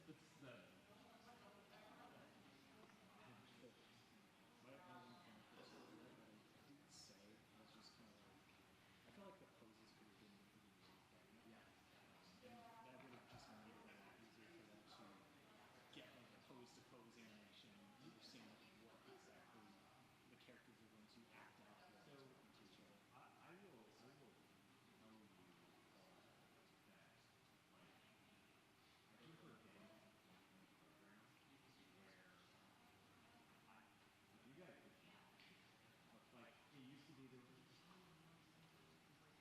It's seven. My one thing was that I didn't say was just kind of like I felt like the poses could have been really better. Yes. And that would have just made it a lot easier for them to get like a pose to pose animation and understand like what exactly the characters are going to act out So into each other. I will tell you that like I think we're getting to the point in the program where if you got a good team, like it used to be there was just oh no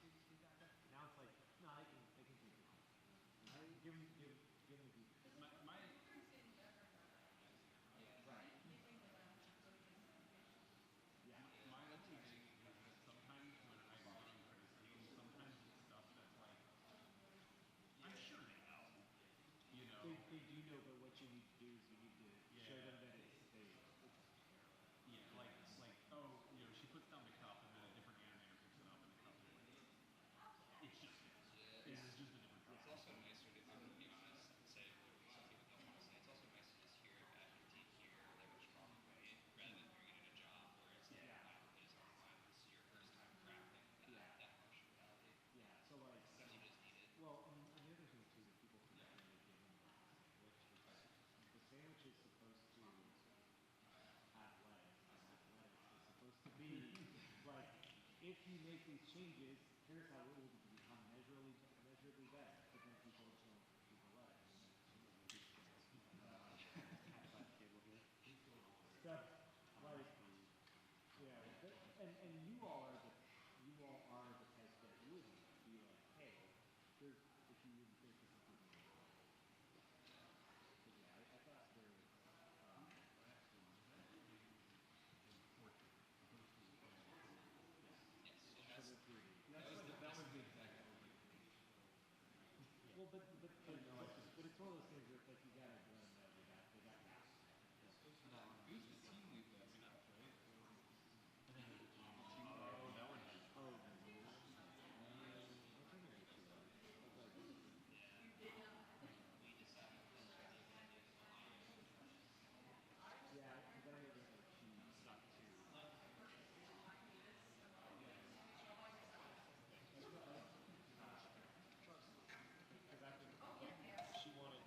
like they got that. Now it's like no they can take it. Give them defense. My right. Yeah. My only thing is that sometimes when I give criticism, sometimes it's stuff that's like I'm sure they know. You know. They do know, but what you need to do is you need to show them that it's yeah, like oh, you know, she puts down the cup and then a different animator picks it up and the cup is like it's just this. Yeah. It's just a different cup. It's also nicer to, I'm gonna be honest and say what some people don't want to say. It's also nice to just hear it back and to hear like a strong way rather than hearing it in a job where it's like it is all the time. This is your first time crafting that harsh reality. Yeah, so like Sometimes you just need it. well, and the other thing too that people forget when they get into the sandwich is that the sandwich is supposed to have legs, and that legs is supposed to be like if you make these changes, here's how it will become measurably better. But then people don't do the legs. Cat cable here. So like yeah, and you all are the type that would be like, hey, there's if you really think this is good enough. But yeah, I thought there was Yes, and for the 3D. That was the exact Well, but it's one of those things where it's like you gotta let them know they got that. Who's the team lead that we got, right? Oh, that one. Oh, I think it was we decided that we're gonna do yeah, because I know that like she stuck to because I think She wanted.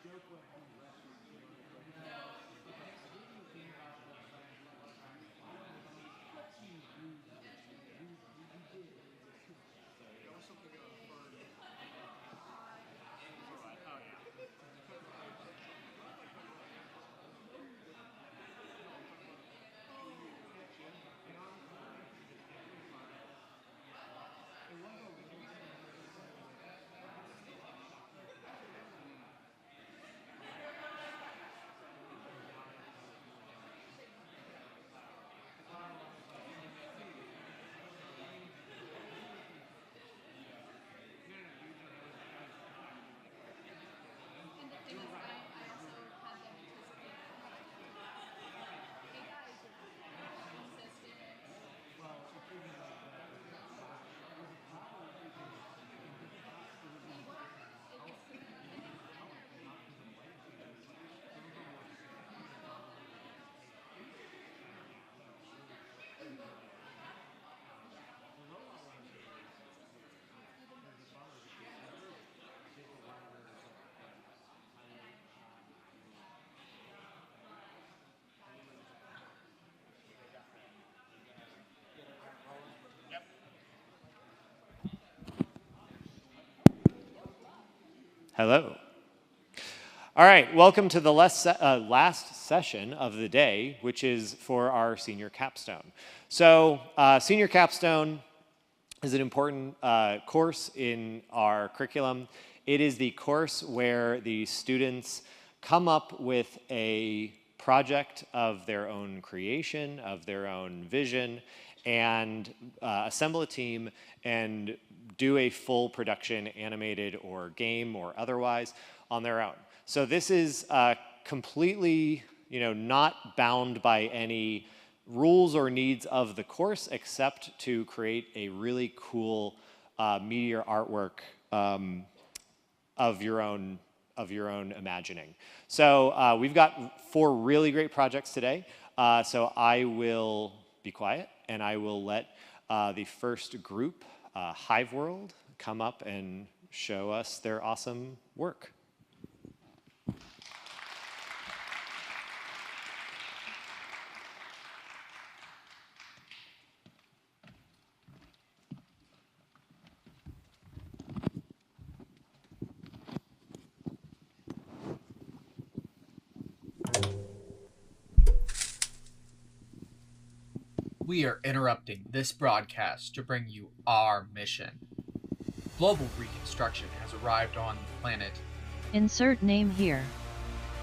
joke went from the restaurant to the I didn't even think about the website. Let's you do that. We did. It's too much. So there was something on Fern. Oh, yeah. It was a little And the thing is, I also had them anticipate. Hey guys, consistent. well, it's even like We were. It was hello. All right, welcome to the last session of the day, which is for our senior capstone. So senior capstone is an important course in our curriculum. It is the course where the students come up with a project of their own creation, of their own vision, and assemble a team and do a full production, animated or game or otherwise, on their own. So this is completely, not bound by any rules or needs of the course, except to create a really cool meteor artwork of your own imagining. So we've got 4 really great projects today. So I will be quiet and I will let the first group, Hive World, come up and show us their awesome work. We are interrupting this broadcast to bring you our mission. Global reconstruction has arrived on the planet. Insert name here.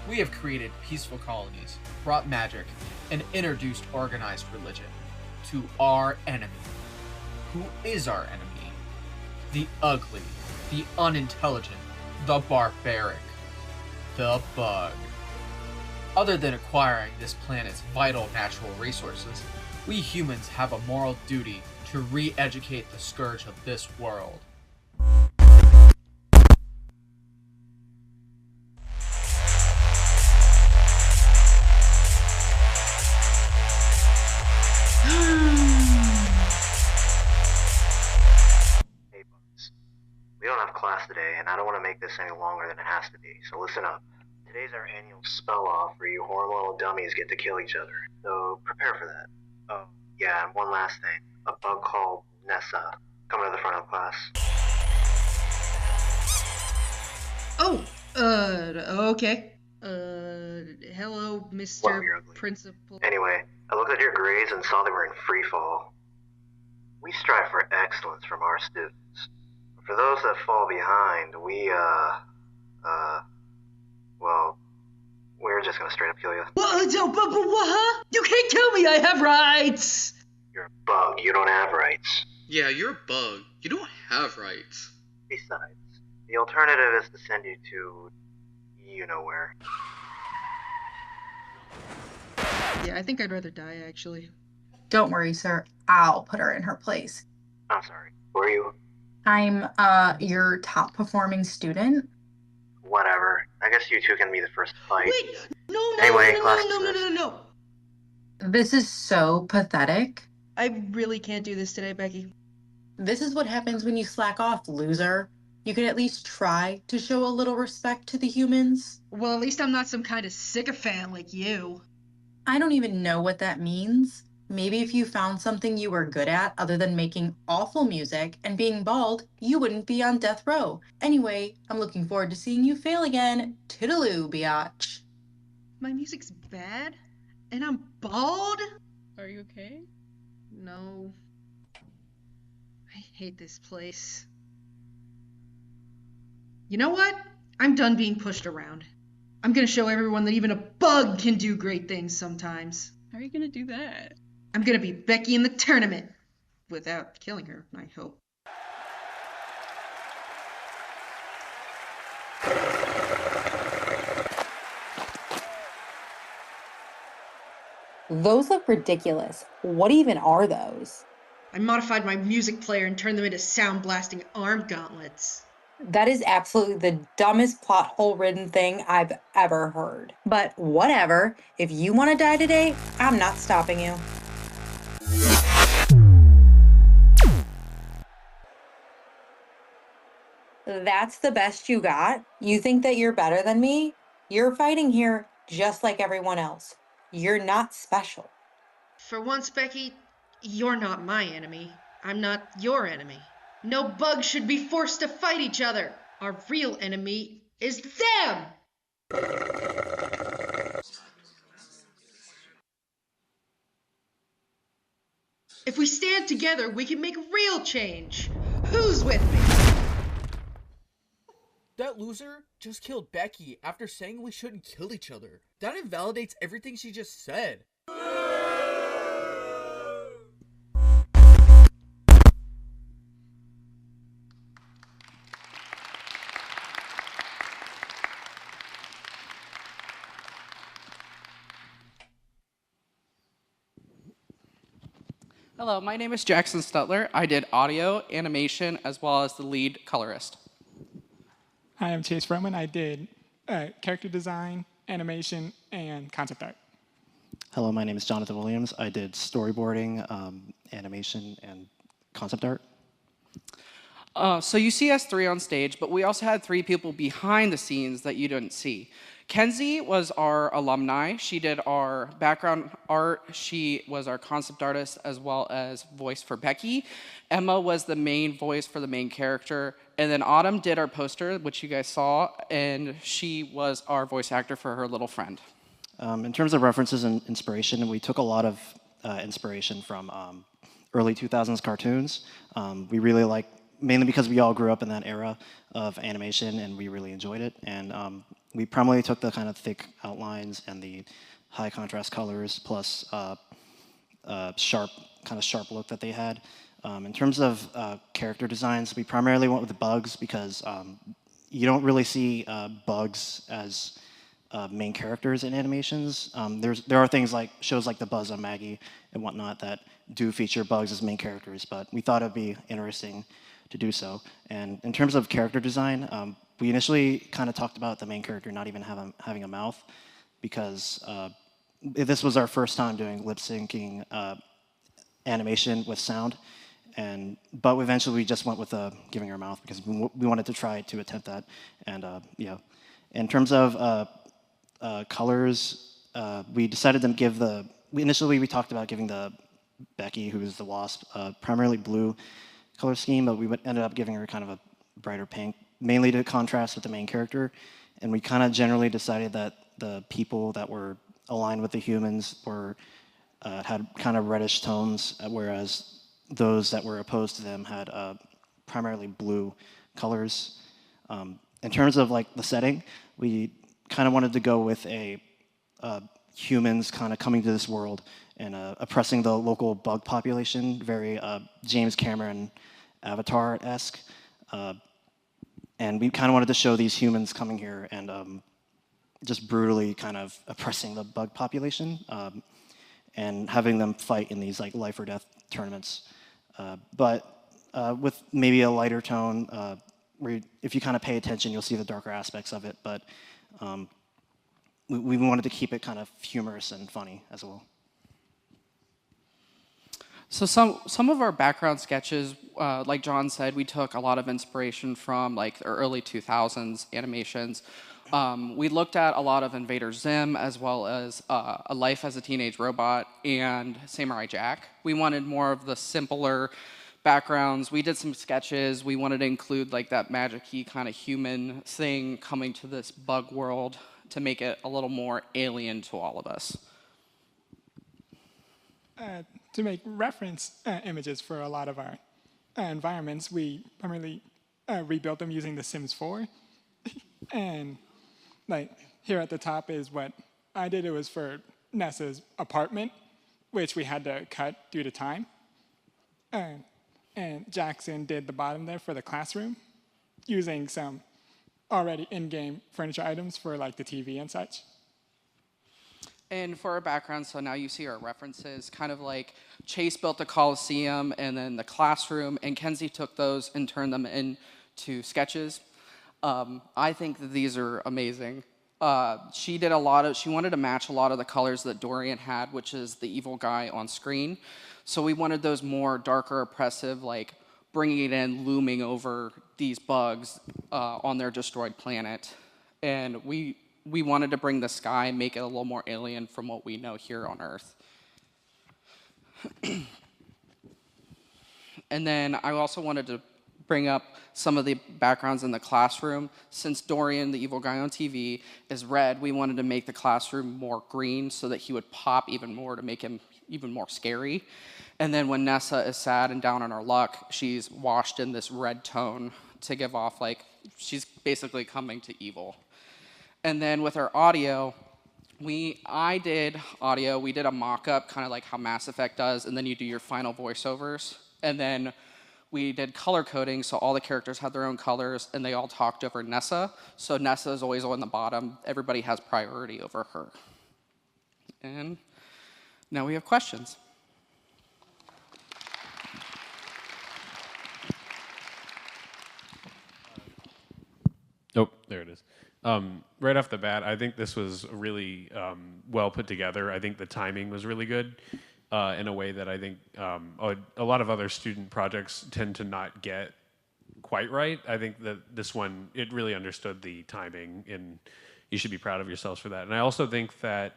We have created peaceful colonies, brought magic, and introduced organized religion to our enemy. Who is our enemy? The ugly, the unintelligent, the barbaric, the bug. Other than acquiring this planet's vital natural resources, we humans have a moral duty to re-educate the scourge of this world. Hey, bugs. We don't have class today, and I don't want to make this any longer than it has to be, so listen up. Today's our annual spell-off where you hormonal dummies get to kill each other, so prepare for that. Oh, yeah, and one last thing. A bug called Nessa. Come to the front of class. Oh, okay. Hello, Well, Mr. you're ugly. Principal. Anyway, I looked at your grades and saw they were in free fall. We strive for excellence from our students. For those that fall behind, well, we're just gonna straight up kill you. What? Huh? You can't tell me I have rights! You're a bug, you don't have rights. Yeah, you're a bug. You don't have rights. Besides, the alternative is to send you to you know where. Yeah, I think I'd rather die, actually. Don't worry, sir. I'll put her in her place. I'm sorry. Who are you? I'm, your top performing student. Whatever. I guess you two can be the first fight. Wait! No! Anyway, class dismissed. No! This is so pathetic. I really can't do this today, Becky. This is what happens when you slack off, loser. You could at least try to show a little respect to the humans. Well, at least I'm not some kind of sycophant like you. I don't even know what that means. Maybe if you found something you were good at other than making awful music and being bald, you wouldn't be on death row. Anyway, I'm looking forward to seeing you fail again. Toodaloo, biatch. My music's bad? And I'm bald? Are you okay? No. I hate this place. You know what? I'm done being pushed around. I'm gonna show everyone that even a bug can do great things sometimes. How are you gonna do that? I'm gonna be Becky in the tournament. Without killing her, I hope. Those look ridiculous. What even are those? I modified my music player and turned them into sound blasting arm gauntlets. That is absolutely the dumbest plot hole ridden thing I've ever heard. But whatever. If you want to die today, I'm not stopping you. That's the best you got? You think that you're better than me? You're fighting here just like everyone else. You're not special. For once, Becky, you're not my enemy. I'm not your enemy. No bugs should be forced to fight each other. Our real enemy is them! If we stand together, we can make real change. Who's with me? That loser just killed Becky after saying we shouldn't kill each other. That invalidates everything she just said. Hello, my name is Jackson Stutler. I did audio, animation, as well as the lead colorist. Hi, I'm Chase Froman. I did character design, animation, and concept art. Hello, my name is Jonathan Williams. I did storyboarding, animation, and concept art. So you see us three on stage, but we also had three people behind the scenes that you didn't see. Kenzie was our alumni. She did our background art. She was our concept artist as well as voice for Becky. Emma was the main voice for the main character. And then Autumn did our poster, which you guys saw, and she was our voice actor for her little friend. In terms of references and inspiration, we took a lot of inspiration from early 2000s cartoons. We really like, mainly because we all grew up in that era of animation and we really enjoyed it. And we primarily took the kind of thick outlines and the high contrast colors plus sharp look that they had. In terms of character designs, we primarily went with the bugs because you don't really see bugs as main characters in animations. There are things like shows like The Buzz on Maggie and whatnot that do feature bugs as main characters, but we thought it'd be interesting to do so. And in terms of character design, we initially kind of talked about the main character not even having a mouth because this was our first time doing lip syncing animation with sound. But eventually we just went with giving her a mouth because we wanted to try to attempt that. And yeah, in terms of colors, we decided to give initially we talked about giving the Becky, who is the wasp, primarily blue color scheme, but we ended up giving her kind of a brighter pink, mainly to contrast with the main character. And we kind of generally decided that the people that were aligned with the humans had kind of reddish tones, whereas those that were opposed to them had primarily blue colors. In terms of like the setting, we kind of wanted to go with humans kind of coming to this world and oppressing the local bug population, very James Cameron Avatar-esque. And we kind of wanted to show these humans coming here and just brutally kind of oppressing the bug population and having them fight in these like life or death tournaments. But with maybe a lighter tone, where if you kind of pay attention, you'll see the darker aspects of it. But we wanted to keep it kind of humorous and funny as well. So some of our background sketches, like John said, we took a lot of inspiration from like the early 2000s animations. We looked at a lot of Invader Zim as well as A Life as a Teenage Robot and Samurai Jack. We wanted more of the simpler backgrounds. We did some sketches. We wanted to include like that magic-y kind of human thing coming to this bug world to make it a little more alien to all of us. To make reference images for a lot of our environments, we primarily rebuilt them using The Sims 4. And like here at the top is what I did. It was for Nessa's apartment, which we had to cut due to time. And Jackson did the bottom there for the classroom, using some already in-game furniture items for like the TV and such. And for our background, so now you see our references, kind of like Chase built the Coliseum and then the classroom, and Kenzie took those and turned them into sketches. I think that these are amazing. She wanted to match a lot of the colors that Dorian had, which is the evil guy on screen. So we wanted those more darker, oppressive, like bringing it in, looming over these bugs on their destroyed planet. And we wanted to bring the sky, make it a little more alien from what we know here on Earth. And then I also wanted to bring up some of the backgrounds in the classroom. Since Dorian, the evil guy on TV, is red, we wanted to make the classroom more green so that he would pop even more to make him even more scary. And then when Nessa is sad and down on her luck, she's washed in this red tone to give off like she's basically coming to evil. And then with our audio, I did audio. We did a mock-up, kind of like how Mass Effect does, and then you do your final voiceovers. And then we did color coding, so all the characters had their own colors, and they all talked over Nessa. So Nessa is always on the bottom. Everybody has priority over her. And now we have questions. Oh, there it is. Right off the bat, I think this was really well put together. I think the timing was really good in a way that I think a lot of other student projects tend to not get quite right. I think that this one, it really understood the timing, and you should be proud of yourselves for that. And I also think that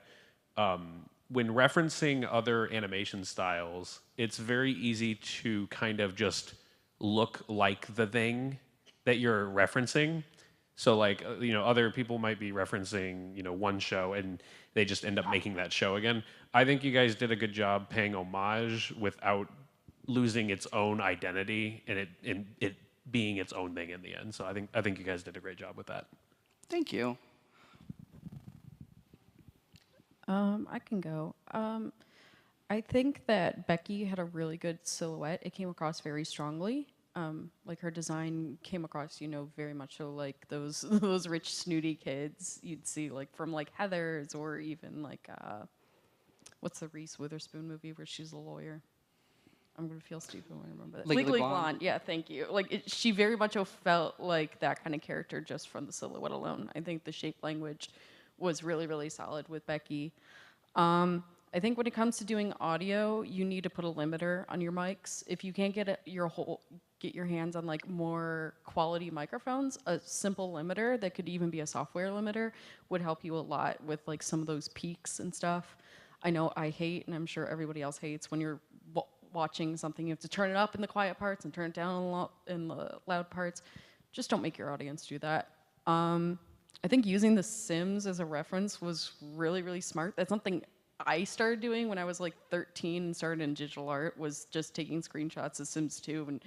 when referencing other animation styles, it's very easy to kind of just look like the thing that you're referencing. So like, other people might be referencing, one show and they just end up making that show again. I think you guys did a good job paying homage without losing its own identity and it being its own thing in the end. So I think you guys did a great job with that. Thank you. I can go. I think that Becky had a really good silhouette. It came across very strongly. Like her design came across, very much so like those rich snooty kids you'd see like from like Heathers or even like what's the Reese Witherspoon movie where she's a lawyer? I'm gonna feel stupid when I remember that. Legally Blonde. Yeah, thank you. Like she very much felt like that kind of character just from the silhouette alone. I think the shape language was really, really solid with Becky. I think when it comes to doing audio, you need to put a limiter on your mics. If you can't get your hands on like more quality microphones, a simple limiter that could even be a software limiter would help you a lot with like some of those peaks and stuff. I know I hate, and I'm sure everybody else hates, when you're watching something, you have to turn it up in the quiet parts and turn it down in the loud parts. Just don't make your audience do that. I think using The Sims as a reference was really, really smart. That's something I started doing when I was like 13 and started in digital art, was just taking screenshots of Sims 2 and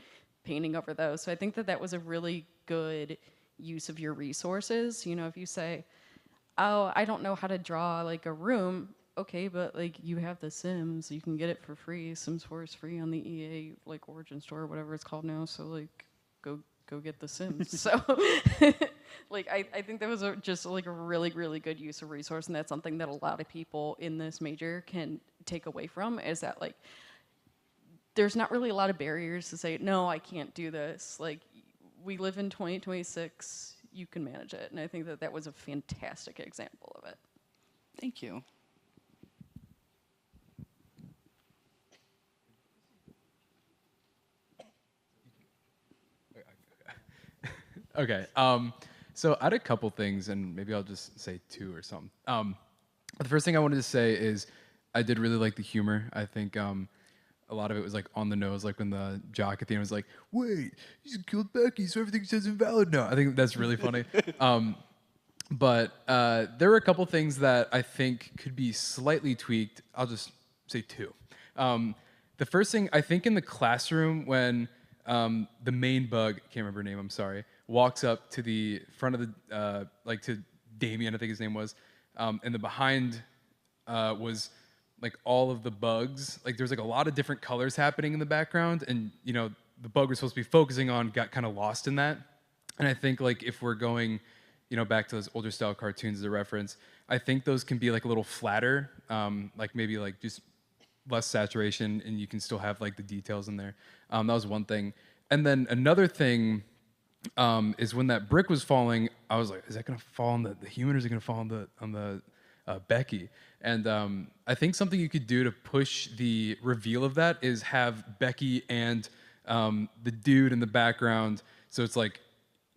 painting over those. So I think that was a really good use of your resources. If you say, oh, I don't know how to draw like a room, okay, but like you have The Sims, you can get it for free. Sims 4 is free on the EA like Origin Store or whatever it's called now. So like go get The Sims. So like I think that was just like a really, really good use of resource, and that's something that a lot of people in this major can take away from, is that like there's not really a lot of barriers to say, no, I can't do this. Like we live in 2026, you can manage it. And I think that was a fantastic example of it. Thank you. Okay. So I had a couple things, and maybe I'll just say two or something. The first thing I wanted to say is I did really like the humor. I think a lot of it was like on the nose, like when the jock at the end was like, "Wait, you killed Becky, so everything says invalid now." I think that's really funny. But there were a couple things that I think could be slightly tweaked. I'll just say two. The first thing, I think in the classroom when the main bug, can't remember her name, I'm sorry, walks up to the front of the, like to Damien, I think his name was, and the behind was like all of the bugs. Like there's like a lot of different colors happening in the background, and you know, the bug we're supposed to be focusing on got kind of lost in that. And I think like if we're going, you know, back to those older style cartoons as a reference, I think those can be like a little flatter, like maybe like just less saturation, and you can still have like the details in there. That was one thing. And then another thing is when that brick was falling, I was like, is that gonna fall on the human, or is it gonna fall on the Becky? And I think something you could do to push the reveal of that is have Becky and the dude in the background. So it's like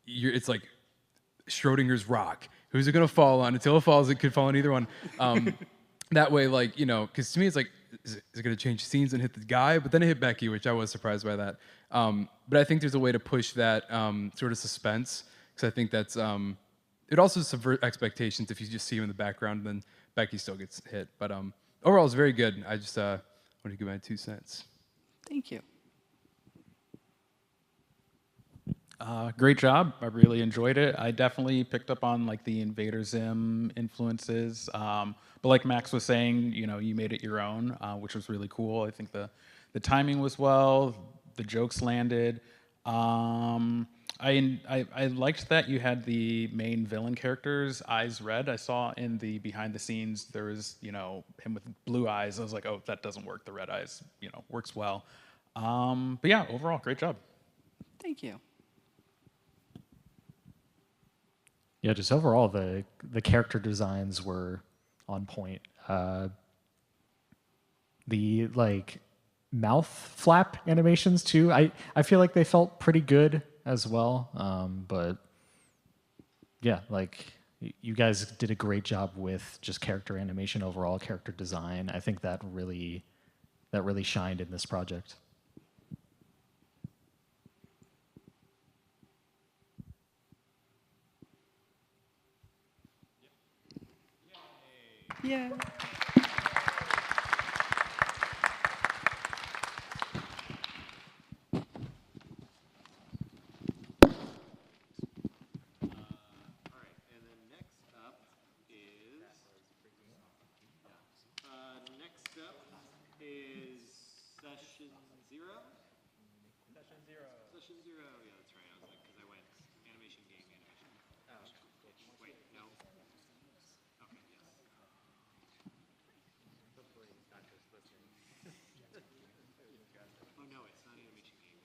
it's like Schrodinger's rock. Who's it gonna fall on? Until it falls, it could fall on either one. That way, like, you know, because to me it's like, is it gonna change scenes and hit the guy? But then it hit Becky, which I was surprised by that. But I think there's a way to push that sort of suspense, because I think that's it also subvert expectations if you just see him in the background, then Becky still gets hit. But overall, it's very good. I just want to give my 2 cents. Thank you. Great job. I really enjoyed it. I definitely picked up on like the Invader Zim influences. But like Max was saying, you know, you made it your own, which was really cool. I think the timing was well, the jokes landed. I liked that you had the main villain character's eyes red. I saw in the behind the scenes there was, you know, him with blue eyes. I was like, oh, that doesn't work. The red eyes, you know, works well. But yeah, overall, great job. Thank you. Yeah, just overall, the character designs were on point. The like mouth flap animations too. I feel like they felt pretty good as well. But yeah, like you guys did a great job with just character animation overall, character design. I think that really shined in this project. Yeah. Session zero? Session zero, yeah, that's right. I was like, because I went animation game, animation. Oh, wait, no. Okay, yes. Oh, no, it's not animation game.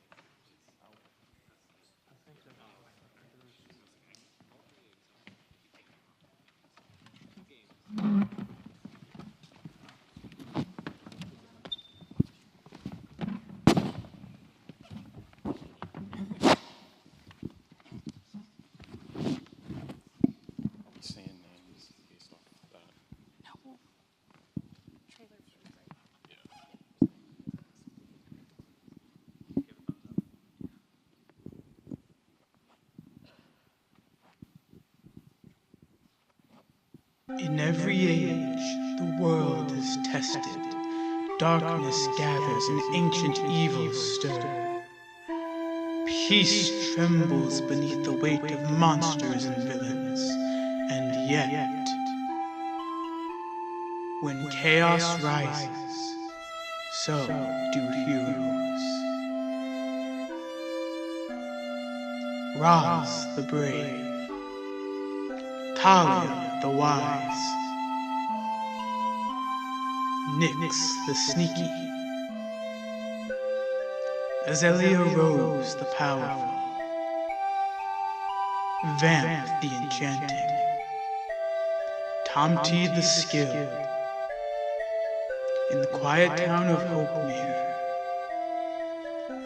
Saying names based off of that. No. In every age, the world is tested. Darkness gathers and ancient evils stir. Peace trembles beneath the weight of monsters and villains. And yet, when chaos rises, so do heroes. Raz the brave, Talia the wise, Nyx the sneaky, Azalea Rose the powerful, Vamp the enchanting, Tomty the skilled. In the quiet town of Hopemere,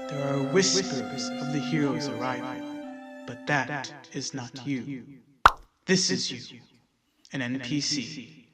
there are whispers of the hero's arrival, but that is not you. This is you, an NPC.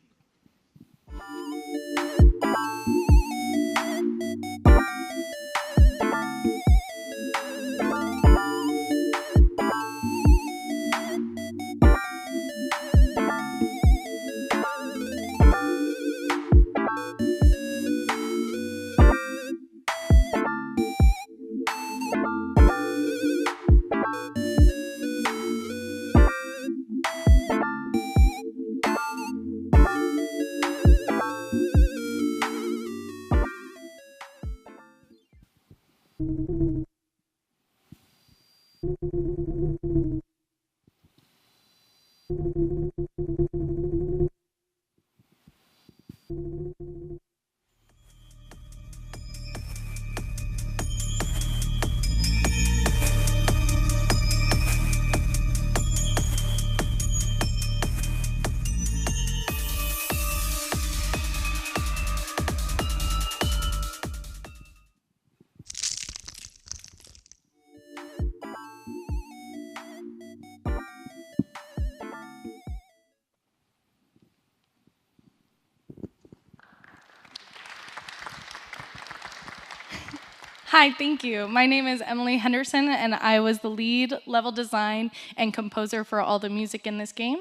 Hi, thank you. My name is Emily Henderson, and I was the lead level design and composer for all the music in this game.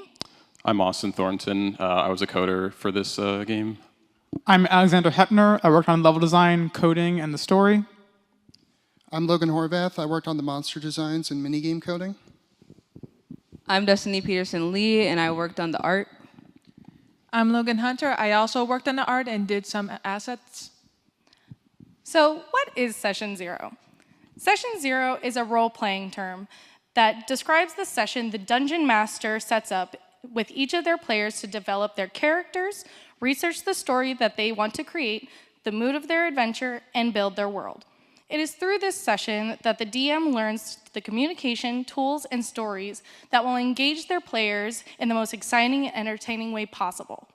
I'm Austin Thornton. I was a coder for this game. I'm Alexander Hepner. I worked on level design, coding, and the story. I'm Logan Horvath. I worked on the monster designs and minigame coding. I'm Destiny Peterson Lee, and I worked on the art. I'm Logan Hunter. I also worked on the art and did some assets. So what is Session Zero? Session Zero is a role-playing term that describes the session the Dungeon Master sets up with each of their players to develop their characters, research the story that they want to create, the mood of their adventure, and build their world. It is through this session that the DM learns the communication, tools, and stories that will engage their players in the most exciting and entertaining way possible.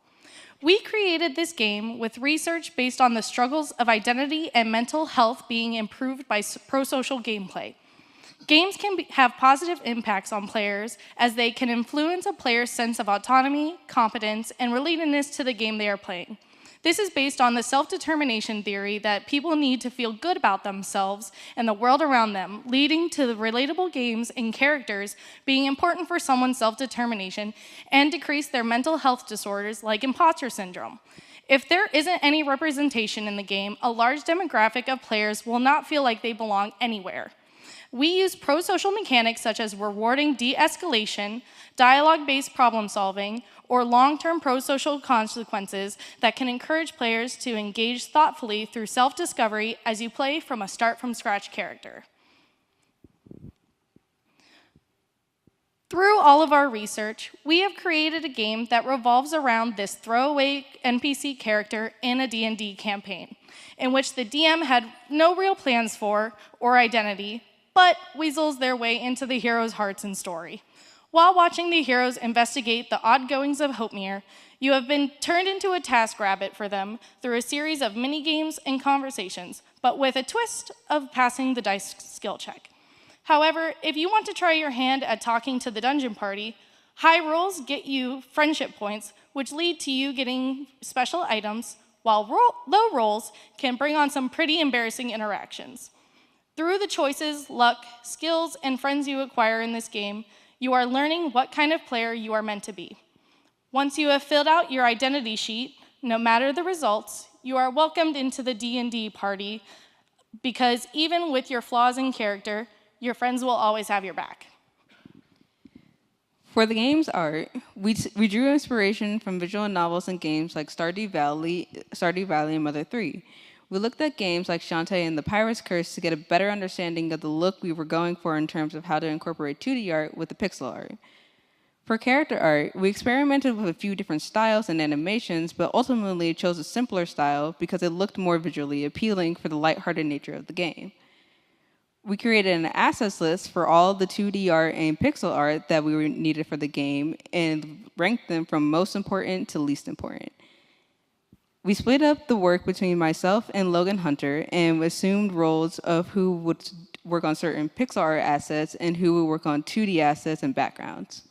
We created this game with research based on the struggles of identity and mental health being improved by pro-social gameplay. Games can have positive impacts on players as they can influence a player's sense of autonomy, competence, and relatedness to the game they are playing. This is based on the self-determination theory that people need to feel good about themselves and the world around them, leading to the relatable games and characters being important for someone's self-determination and decrease their mental health disorders like imposter syndrome. If there isn't any representation in the game, a large demographic of players will not feel like they belong anywhere. We use pro-social mechanics such as rewarding de-escalation, dialogue-based problem solving, or long-term pro-social consequences that can encourage players to engage thoughtfully through self-discovery as you play from a start-from-scratch character. Through all of our research, we have created a game that revolves around this throwaway NPC character in a D&D campaign, in which the DM had no real plans for or identity, but weasels their way into the heroes' hearts and story. While watching the heroes investigate the odd goings of Hopemere, you have been turned into a TaskRabbit for them through a series of mini-games and conversations, but with a twist of passing the dice skill check. However, if you want to try your hand at talking to the dungeon party, high rolls get you friendship points, which lead to you getting special items, while low rolls can bring on some pretty embarrassing interactions. Through the choices, luck, skills, and friends you acquire in this game, you are learning what kind of player you are meant to be. Once you have filled out your identity sheet, no matter the results, you are welcomed into the D&D party because even with your flaws in character, your friends will always have your back. For the game's art, we drew inspiration from visual novels and games like Stardew Valley, and Mother 3. We looked at games like Shantae and the Pirate's Curse to get a better understanding of the look we were going for in terms of how to incorporate 2D art with the pixel art. For character art, we experimented with a few different styles and animations, but ultimately chose a simpler style because it looked more visually appealing for the lighthearted nature of the game. We created an assets list for all the 2D art and pixel art that we needed for the game and ranked them from most important to least important. We split up the work between myself and Logan Hunter and assumed roles of who work on certain pixel art assets and who would work on 2D assets and backgrounds.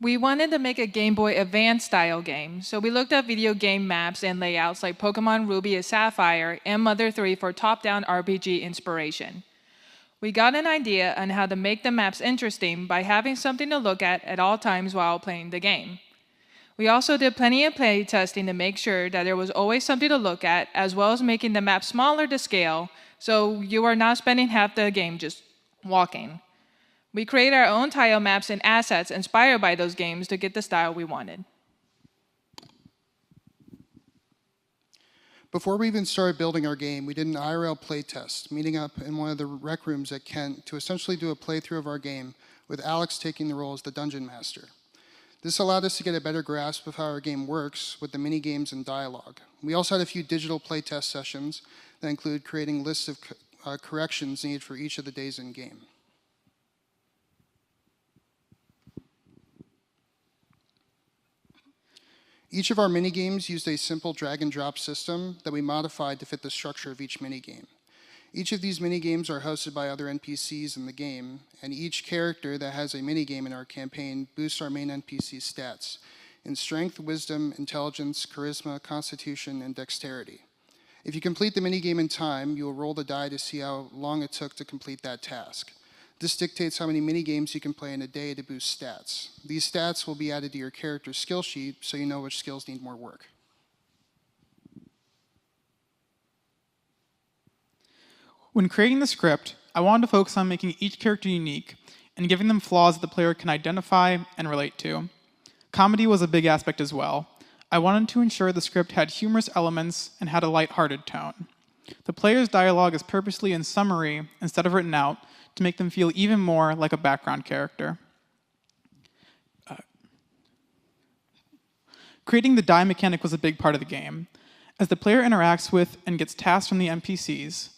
We wanted to make a Game Boy Advance style game, so we looked up video game maps and layouts like Pokemon Ruby and Sapphire and Mother 3 for top-down RPG inspiration. We got an idea on how to make the maps interesting by having something to look at all times while playing the game. We also did plenty of play testing to make sure that there was always something to look at, as well as making the map smaller to scale, so you are not spending half the game just walking. We created our own tile maps and assets inspired by those games to get the style we wanted. Before we even started building our game, we did an IRL playtest, meeting up in one of the rec rooms at Kent to essentially do a playthrough of our game, with Alex taking the role as the dungeon master. This allowed us to get a better grasp of how our game works with the mini games and dialogue. We also had a few digital playtest sessions that include creating lists of corrections needed for each of the days in game. Each of our minigames used a simple drag and drop system that we modified to fit the structure of each minigame. Each of these minigames are hosted by other NPCs in the game, and each character that has a minigame in our campaign boosts our main NPC's stats in strength, wisdom, intelligence, charisma, constitution, and dexterity. If you complete the minigame in time, you will roll the die to see how long it took to complete that task. This dictates how many minigames you can play in a day to boost stats. These stats will be added to your character's skill sheet so you know which skills need more work. When creating the script, I wanted to focus on making each character unique and giving them flaws that the player can identify and relate to. Comedy was a big aspect as well. I wanted to ensure the script had humorous elements and had a lighthearted tone. The player's dialogue is purposely in summary instead of written out to make them feel even more like a background character. Creating the die mechanic was a big part of the game. As the player interacts with and gets tasks from the NPCs,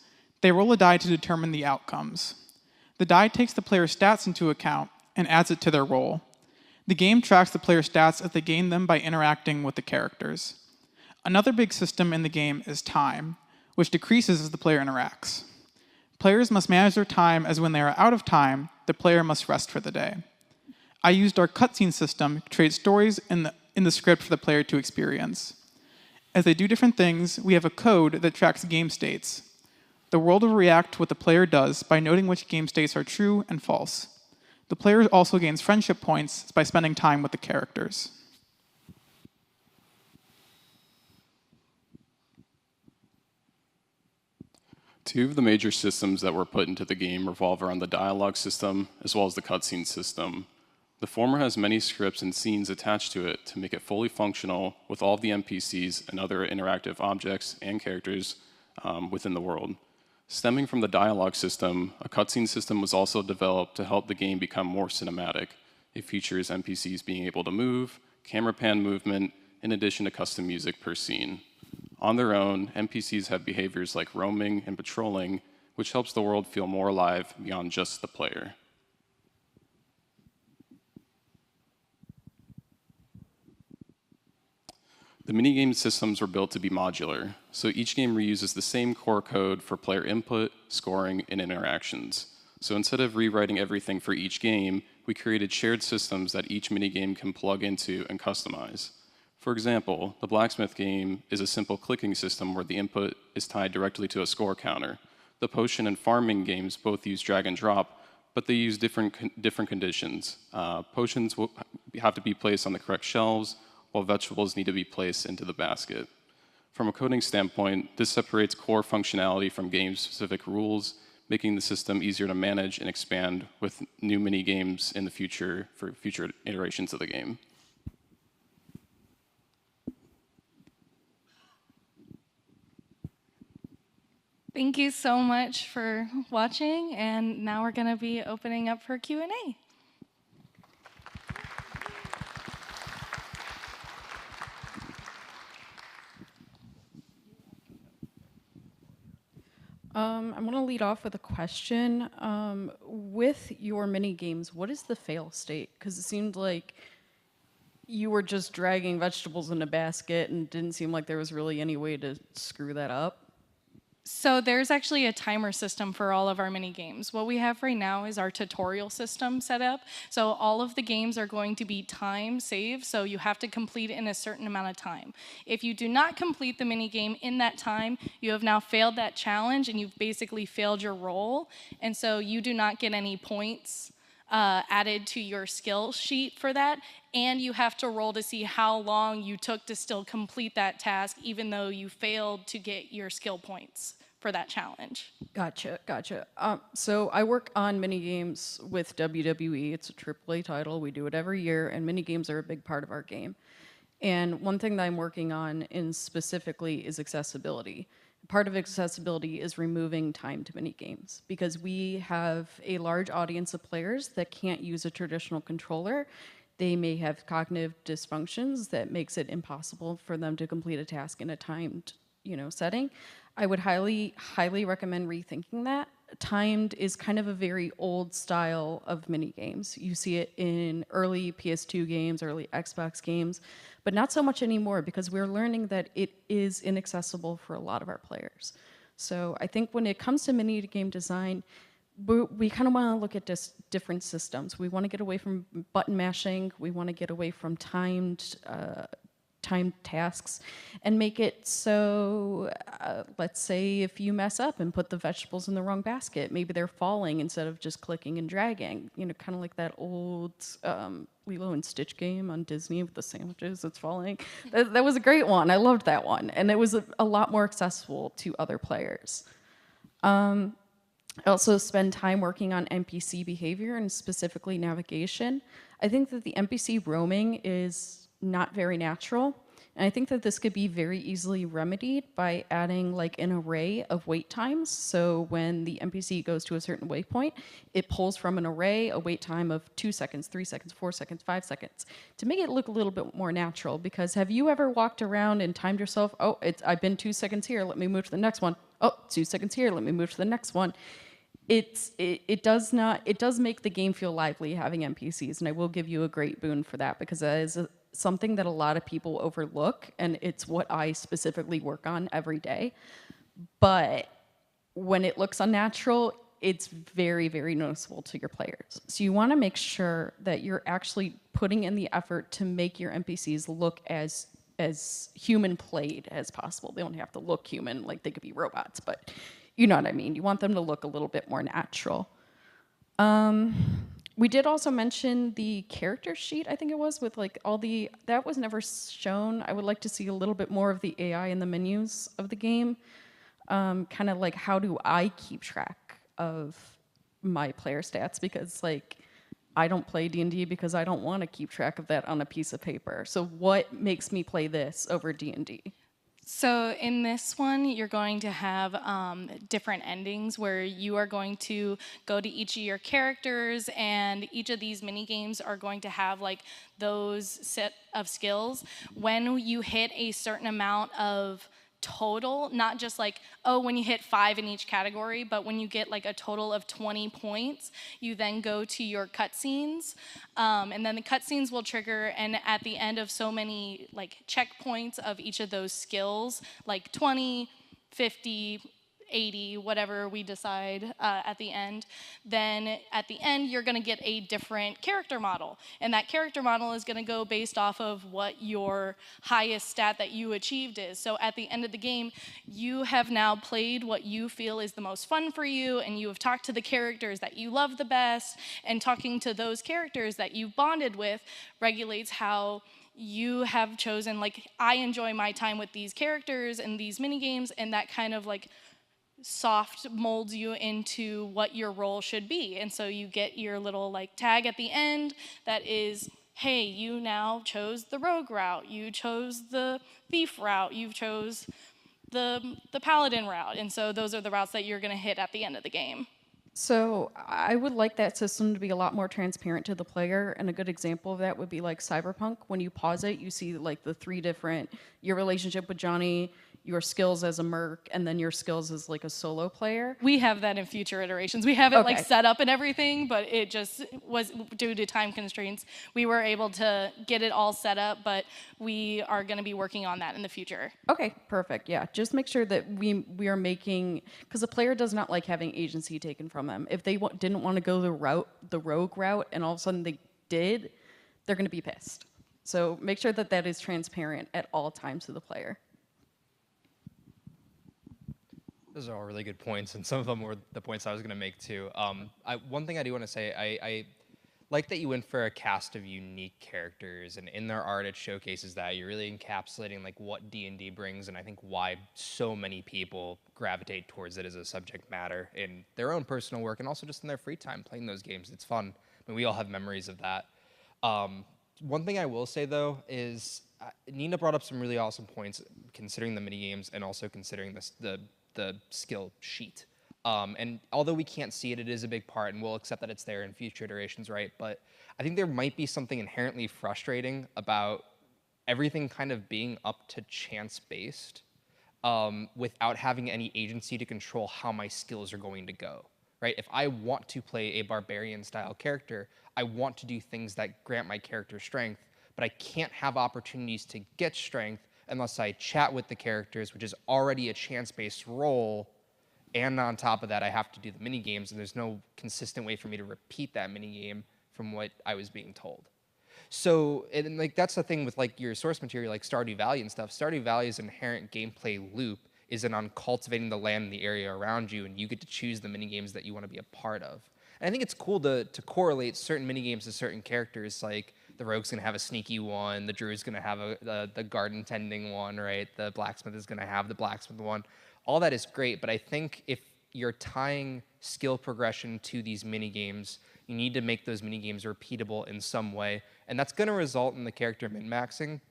they roll a die to determine the outcomes. The die takes the player's stats into account and adds it to their roll. The game tracks the player's stats as they gain them by interacting with the characters. Another big system in the game is time, which decreases as the player interacts. Players must manage their time as when they are out of time, the player must rest for the day. I used our cutscene system to create stories in the script for the player to experience. As they do different things, we have a code that tracks game states. The world will react to what the player does by noting which game states are true and false. The player also gains friendship points by spending time with the characters. Two of the major systems that were put into the game revolve around the dialogue system as well as the cutscene system. The former has many scripts and scenes attached to it to make it fully functional with all of the NPCs and other interactive objects and characters within the world. Stemming from the dialogue system, a cutscene system was also developed to help the game become more cinematic. It features NPCs being able to move, camera pan movement, in addition to custom music per scene. On their own, NPCs have behaviors like roaming and patrolling, which helps the world feel more alive beyond just the player. The minigame systems were built to be modular, so each game reuses the same core code for player input, scoring, and interactions. So instead of rewriting everything for each game, we created shared systems that each minigame can plug into and customize. For example, the blacksmith game is a simple clicking system where the input is tied directly to a score counter. The potion and farming games both use drag and drop, but they use different conditions. Potions will have to be placed on the correct shelves, while vegetables need to be placed into the basket. From a coding standpoint, this separates core functionality from game-specific rules, making the system easier to manage and expand with new mini-games in the future for future iterations of the game. Thank you so much for watching, and now we're going to be opening up for Q&A. I'm going to lead off with a question. With your mini games, what is the fail state? Because it seemed like you were just dragging vegetables in a basket and didn't seem like there was really any way to screw that up. So there's actually a timer system for all of our mini games. What we have right now is our tutorial system set up. So all of the games are going to be time saved, so you have to complete it in a certain amount of time. If you do not complete the mini game in that time, you have now failed that challenge and you've basically failed your role. And so you do not get any points added to your skill sheet for that, and you have to roll to see how long you took to still complete that task, even though you failed to get your skill points for that challenge. Gotcha. So I work on mini games with WWE. It's a AAA title. We do it every year, and mini games are a big part of our game. And one thing that I'm working on in specifically is accessibility. Part of accessibility is removing timed mini games because we have a large audience of players that can't use a traditional controller. They may have cognitive dysfunctions that makes it impossible for them to complete a task in a timed, setting. I would highly recommend rethinking that. Timed is kind of a very old style of mini games. You see it in early PS2 games, early Xbox games, but not so much anymore because we're learning that it is inaccessible for a lot of our players. So I think when it comes to mini game design, we kind of want to look at different systems. We want to get away from button mashing. We want to get away from timed tasks and make it so, let's say if you mess up and put the vegetables in the wrong basket, maybe they're falling instead of just clicking and dragging. Kind of like that old Lilo and Stitch game on Disney with the sandwiches that's falling. That was a great one. I loved that one. And it was a lot more accessible to other players. I also spend time working on NPC behavior and specifically navigation. I think that the NPC roaming is not very natural. And I think that this could be very easily remedied by adding like an array of wait times. So when the NPC goes to a certain waypoint, it pulls from an array a wait time of 2 seconds, 3 seconds, 4 seconds, 5 seconds to make it look a little bit more natural. Because have you ever walked around and timed yourself? Oh, I've been 2 seconds here. Let me move to the next one. Oh, 2 seconds here. Let me move to the next one. It does make the game feel lively having NPCs, and I will give you a great boon for that because that is something that a lot of people overlook, and it's what I specifically work on every day. But when it looks unnatural, it's very, very noticeable to your players. So you want to make sure that you're actually putting in the effort to make your NPCs look as human played as possible. They don't have to look human, like they could be robots, but you know what I mean. You want them to look a little bit more natural. We did also mention the character sheet, I think it was, with like that was never shown. I would like to see a little bit more of the AI in the menus of the game. Kind of like, how do I keep track of my player stats? Because like, I don't play D&D because I don't want to keep track of that on a piece of paper. So what makes me play this over D&D? So in this one, you're going to have different endings where you are going to go to each of your characters, and each of these mini games are going to have like those set of skills. When you hit a certain amount of total, not just like, oh, when you hit 5 in each category, but when you get like a total of 20 points, you then go to your cutscenes, and then the cutscenes will trigger, and at the end of so many like checkpoints of each of those skills, like 20, 50, 80, whatever we decide at the end, then at the end you're going to get a different character model, and that character model is going to go based off of what your highest stat that you achieved is. So at the end of the game, you have now played what you feel is the most fun for you, and you have talked to the characters that you love the best, and talking to those characters that you bonded with regulates how you have chosen, like, I enjoy my time with these characters and these mini games, and that kind of like soft molds you into what your role should be. And so you get your little like tag at the end that is, hey, you now chose the rogue route, you chose the thief route, you chose the paladin route. And so those are the routes that you're going to hit at the end of the game. So I would like that system to be a lot more transparent to the player, and a good example of that would be like Cyberpunk. When you pause it, you see like the 3 different, your relationship with Johnny, your skills as a merc and then your skills as like a solo player? We have that in future iterations. We have it like Okay. set up and everything, but it just was due to time constraints. We were able to get it all set up, but we are going to be working on that in the future. Okay, perfect. Yeah, just make sure that we are making, because a player does not like having agency taken from them. If they didn't want to go the rogue route, and all of a sudden they did, they're going to be pissed. So make sure that that is transparent at all times to the player. Those are all really good points, and some of them were the points I was going to make too. One thing I do want to say, I like that you went for a cast of unique characters, and in their art, it showcases that you're really encapsulating like what D&D brings, and I think why so many people gravitate towards it as a subject matter in their own personal work, and also just in their free time playing those games. It's fun. I mean, we all have memories of that. One thing I will say though is Nina brought up some really awesome points, considering the mini games and also considering the skill sheet. And although we can't see it, it is a big part, and we'll accept that it's there in future iterations, right? But I think there might be something inherently frustrating about everything kind of being up to chance-based without having any agency to control how my skills are going to go, right? If I want to play a barbarian-style character, I want to do things that grant my character strength, but I can't have opportunities to get strength unless I chat with the characters, which is already a chance-based role. And on top of that, I have to do the mini games, and there's no consistent way for me to repeat that mini game from what I was being told. So, and like that's the thing with like your source material, like Stardew Valley and stuff. Stardew Valley's inherent gameplay loop isn't on cultivating the land and the area around you, and you get to choose the mini games that you want to be a part of. And I think it's cool to correlate certain mini games to certain characters, like the rogue's gonna have a sneaky one, the druid's gonna have the garden tending one, right? The blacksmith is gonna have the blacksmith one. All that is great, but I think if you're tying skill progression to these mini games, you need to make those mini games repeatable in some way, and that's going to result in the character min-maxing,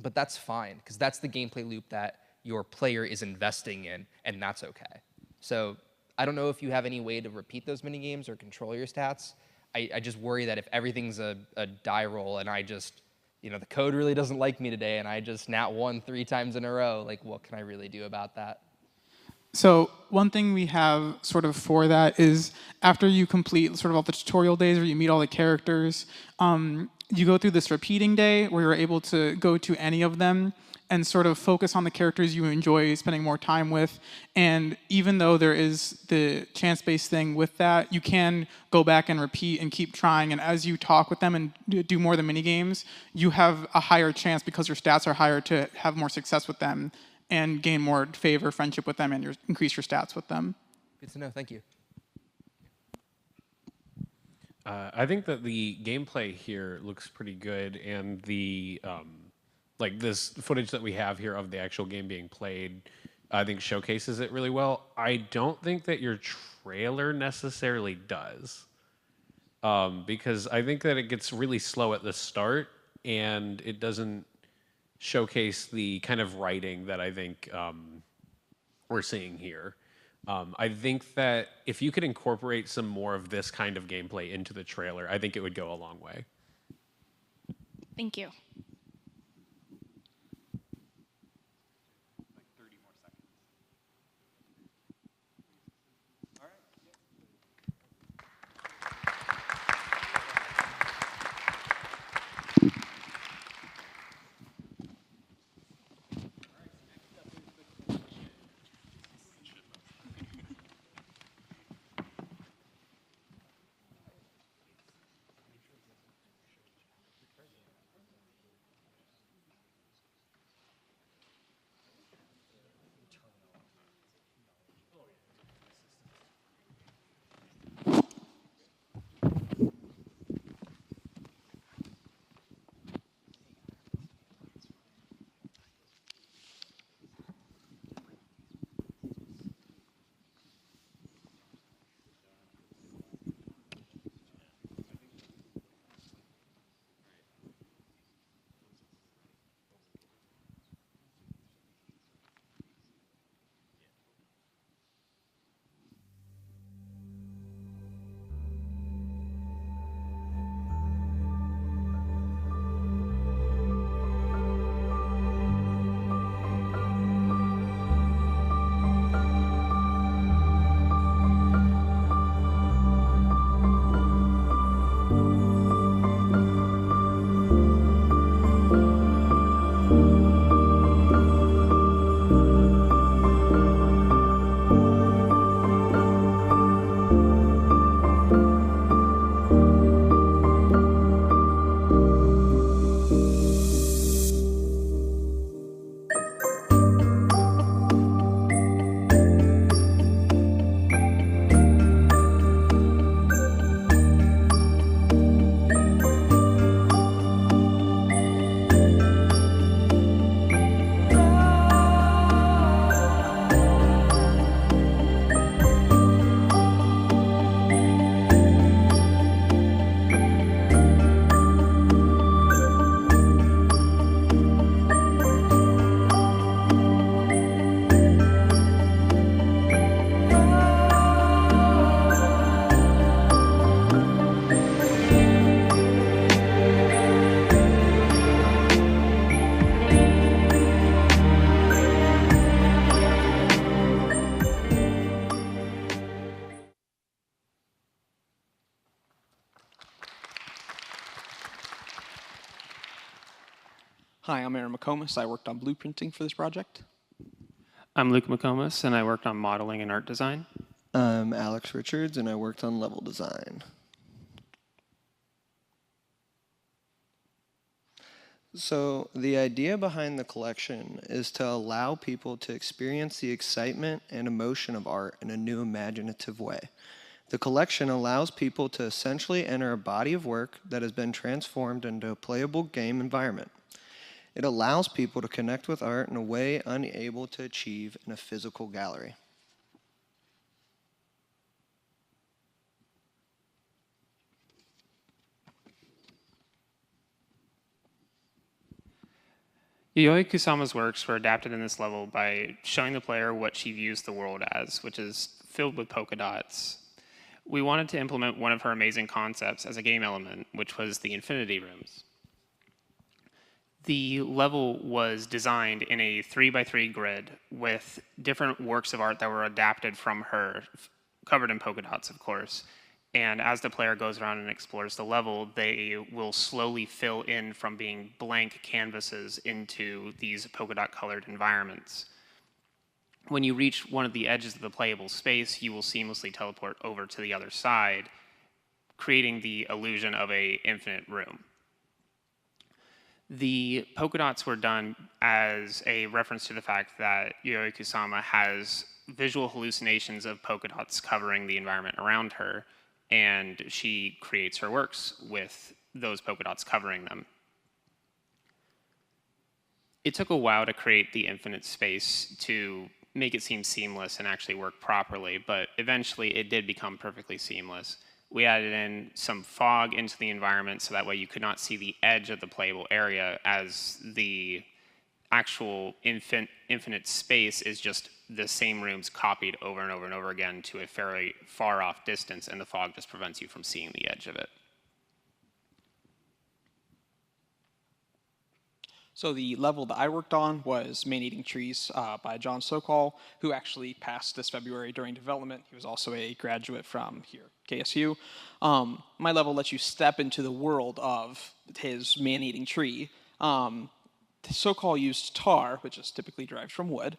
but that's fine because that's the gameplay loop that your player is investing in, and that's okay. So I don't know if you have any way to repeat those mini games or control your stats. I just worry that if everything's a die roll and I just, you know, the code really doesn't like me today and I just nat 1 3 times in a row, like what can I really do about that? So one thing we have sort of for that is after you complete sort of all the tutorial days or you meet all the characters, you go through this repeating day where you're able to go to any of them and sort of focus on the characters you enjoy spending more time with. And even though there is the chance-based thing with that, you can go back and repeat and keep trying. And as you talk with them and do more of the mini games, you have a higher chance because your stats are higher to have more success with them and gain more favor, friendship with them, and increase your stats with them. Good to know. Thank you. I think that the gameplay here looks pretty good, and the like this footage that we have here of the actual game being played, I think showcases it really well. I don't think that your trailer necessarily does, because I think that it gets really slow at the start, and it doesn't showcase the kind of writing that I think we're seeing here. I think that if you could incorporate some more of this kind of gameplay into the trailer, I think it would go a long way. Thank you. Hi, I'm Aaron McComas. I worked on blueprinting for this project. I'm Luke McComas, and I worked on modeling and art design. I'm Alex Richards, and I worked on level design. So the idea behind the collection is to allow people to experience the excitement and emotion of art in a new imaginative way. The collection allows people to essentially enter a body of work that has been transformed into a playable game environment. It allows people to connect with art in a way unable to achieve in a physical gallery. Yayoi Kusama's works were adapted in this level by showing the player what she views the world as, which is filled with polka dots. We wanted to implement one of her amazing concepts as a game element, which was the infinity rooms. The level was designed in a 3x3 grid with different works of art that were adapted from her, covered in polka dots, of course. And as the player goes around and explores the level, they will slowly fill in from being blank canvases into these polka dot colored environments. When you reach one of the edges of the playable space, you will seamlessly teleport over to the other side, creating the illusion of an infinite room. The polka dots were done as a reference to the fact that Yayoi Kusama has visual hallucinations of polka dots covering the environment around her, and she creates her works with those polka dots covering them. It took a while to create the infinite space to make it seem seamless and actually work properly, but eventually it did become perfectly seamless. We added in some fog into the environment so that way you could not see the edge of the playable area, as the actual infinite space is just the same rooms copied over and over and over again to a fairly far off distance, and the fog just prevents you from seeing the edge of it. So the level that I worked on was Man-Eating Trees by John Sokol, who actually passed this February during development. He was also a graduate from here, KSU. My level lets you step into the world of his man-eating tree. Sokol used tar, which is typically derived from wood,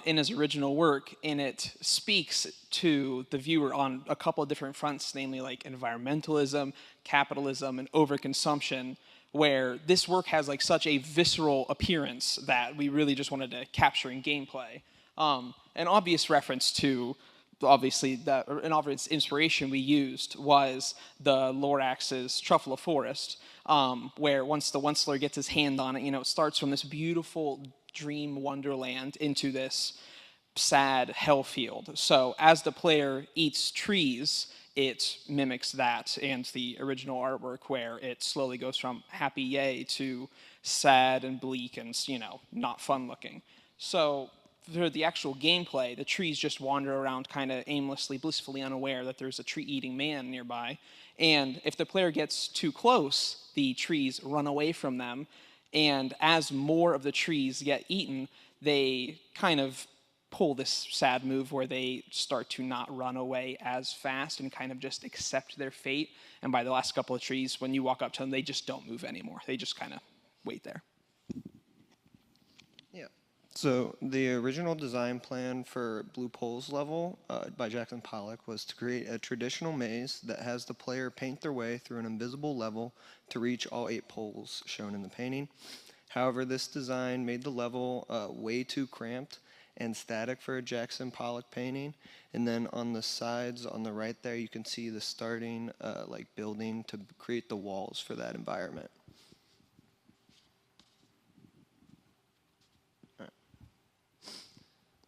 in his original work, and it speaks to the viewer on a couple of different fronts, namely like environmentalism, capitalism, and overconsumption, where this work has like such a visceral appearance that we really just wanted to capture in gameplay. An obvious reference to, obviously, an obvious inspiration we used was the Lorax's Truffula Forest, where once the Onceler gets his hand on it, it starts from this beautiful dream wonderland into this sad hellfield. So as the player eats trees, it mimics that and the original artwork, where it slowly goes from happy yay to sad and bleak and, not fun looking. So for the actual gameplay, the trees just wander around kind of aimlessly, blissfully unaware that there's a tree-eating man nearby. And if the player gets too close, the trees run away from them. And as more of the trees get eaten, they kind of pull this sad move where they start to not run away as fast and kind of just accept their fate. And by the last couple of trees, when you walk up to them, they just don't move anymore. They just kind of wait there. Yeah. So the original design plan for Blue Poles level by Jackson Pollock was to create a traditional maze that has the player paint their way through an invisible level to reach all 8 poles shown in the painting. However, this design made the level way too cramped and static for a Jackson Pollock painting. And then on the sides, on the right there, you can see the starting building to create the walls for that environment.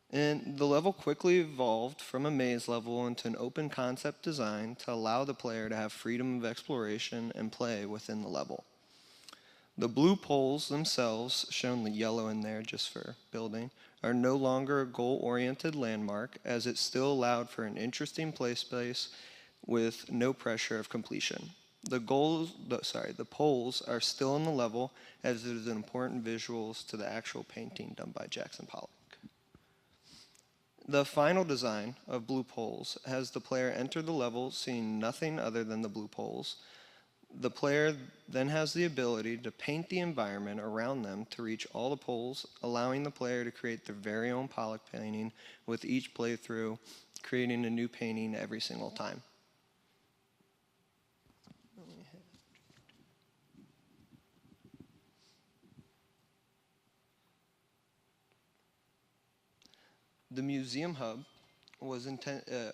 And the level quickly evolved from a maze level into an open concept design to allow the player to have freedom of exploration and play within the level. The blue poles themselves, shown the yellow in there just for building, are no longer a goal-oriented landmark, as it still allowed for an interesting play space with no pressure of completion. The poles are still in the level, as it is important visuals to the actual painting done by Jackson Pollock. The final design of blue poles has the player enter the level seeing nothing other than the blue poles. The player then has the ability to paint the environment around them to reach all the poles, allowing the player to create their very own Pollock painting with each playthrough, creating a new painting every single time. The Museum Hub was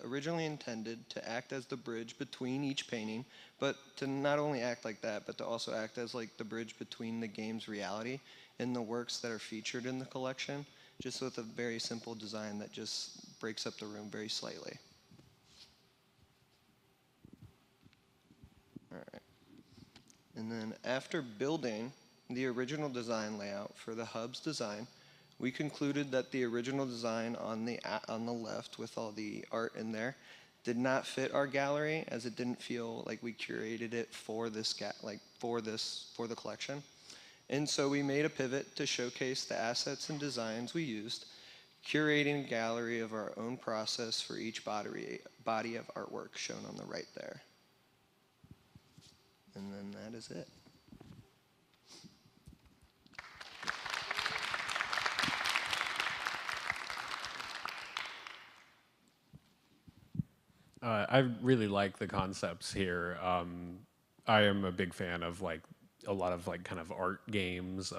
originally intended to act as the bridge between each painting, but to not only act like that, but to also act as like the bridge between the game's reality and the works that are featured in the collection, just with a very simple design that just breaks up the room very slightly. All right. And then after building the original design layout for the hub's design, we concluded that the original design on the left with all the art in there did not fit our gallery, as it didn't feel like we curated it for this for the collection. And so we made a pivot to showcase the assets and designs we used, curating a gallery of our own process for each body of artwork shown on the right there. And then that is it. I really like the concepts here. I am a big fan of like a lot of like kind of art games.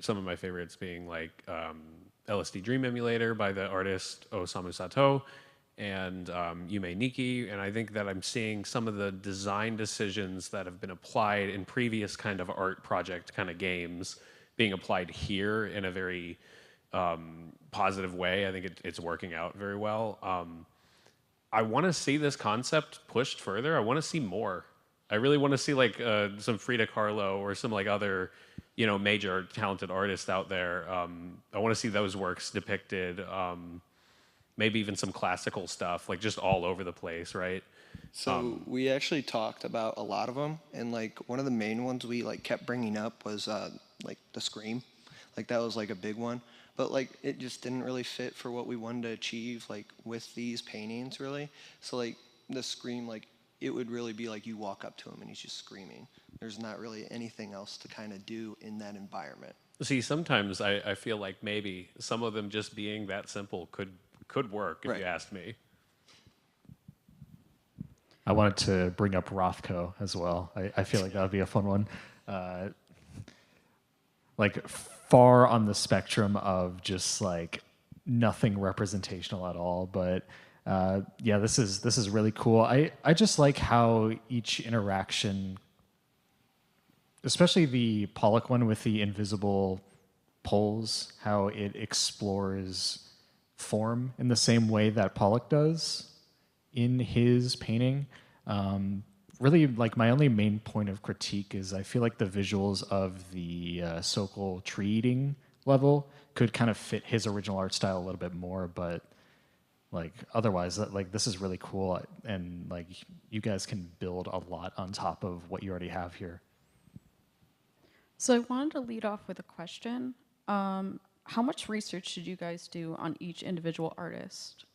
Some of my favorites being like LSD Dream Emulator by the artist Osamu Sato and Yume Nikki. And I think that I'm seeing some of the design decisions that have been applied in previous kind of art project kind of games being applied here in a very positive way. I think it's working out very well. I want to see this concept pushed further. I want to see more. I really want to see like some Frida Kahlo or some like other, major talented artists out there. I want to see those works depicted. Maybe even some classical stuff, like just all over the place, right? So we actually talked about a lot of them, and like one of the main ones we like kept bringing up was like the Scream, like that was like a big one. But like it just didn't really fit for what we wanted to achieve like with these paintings really. So like the Scream, like it would really be like you walk up to him and he's just screaming. There's not really anything else to kind of do in that environment. See, sometimes I feel like maybe some of them just being that simple could work if you asked me. I wanted to bring up Rothko as well. I feel like that would be a fun one. Like far on the spectrum of just like nothing representational at all, but yeah, this is really cool. I just like how each interaction, especially the Pollock one with the invisible poles, how it explores form in the same way that Pollock does in his painting. Really, like my only main point of critique is I feel like the visuals of the Sokol tree eating level could kind of fit his original art style a little bit more, but like otherwise, like this is really cool, and like you guys can build a lot on top of what you already have here. So I wanted to lead off with a question. How much research did you guys do on each individual artist?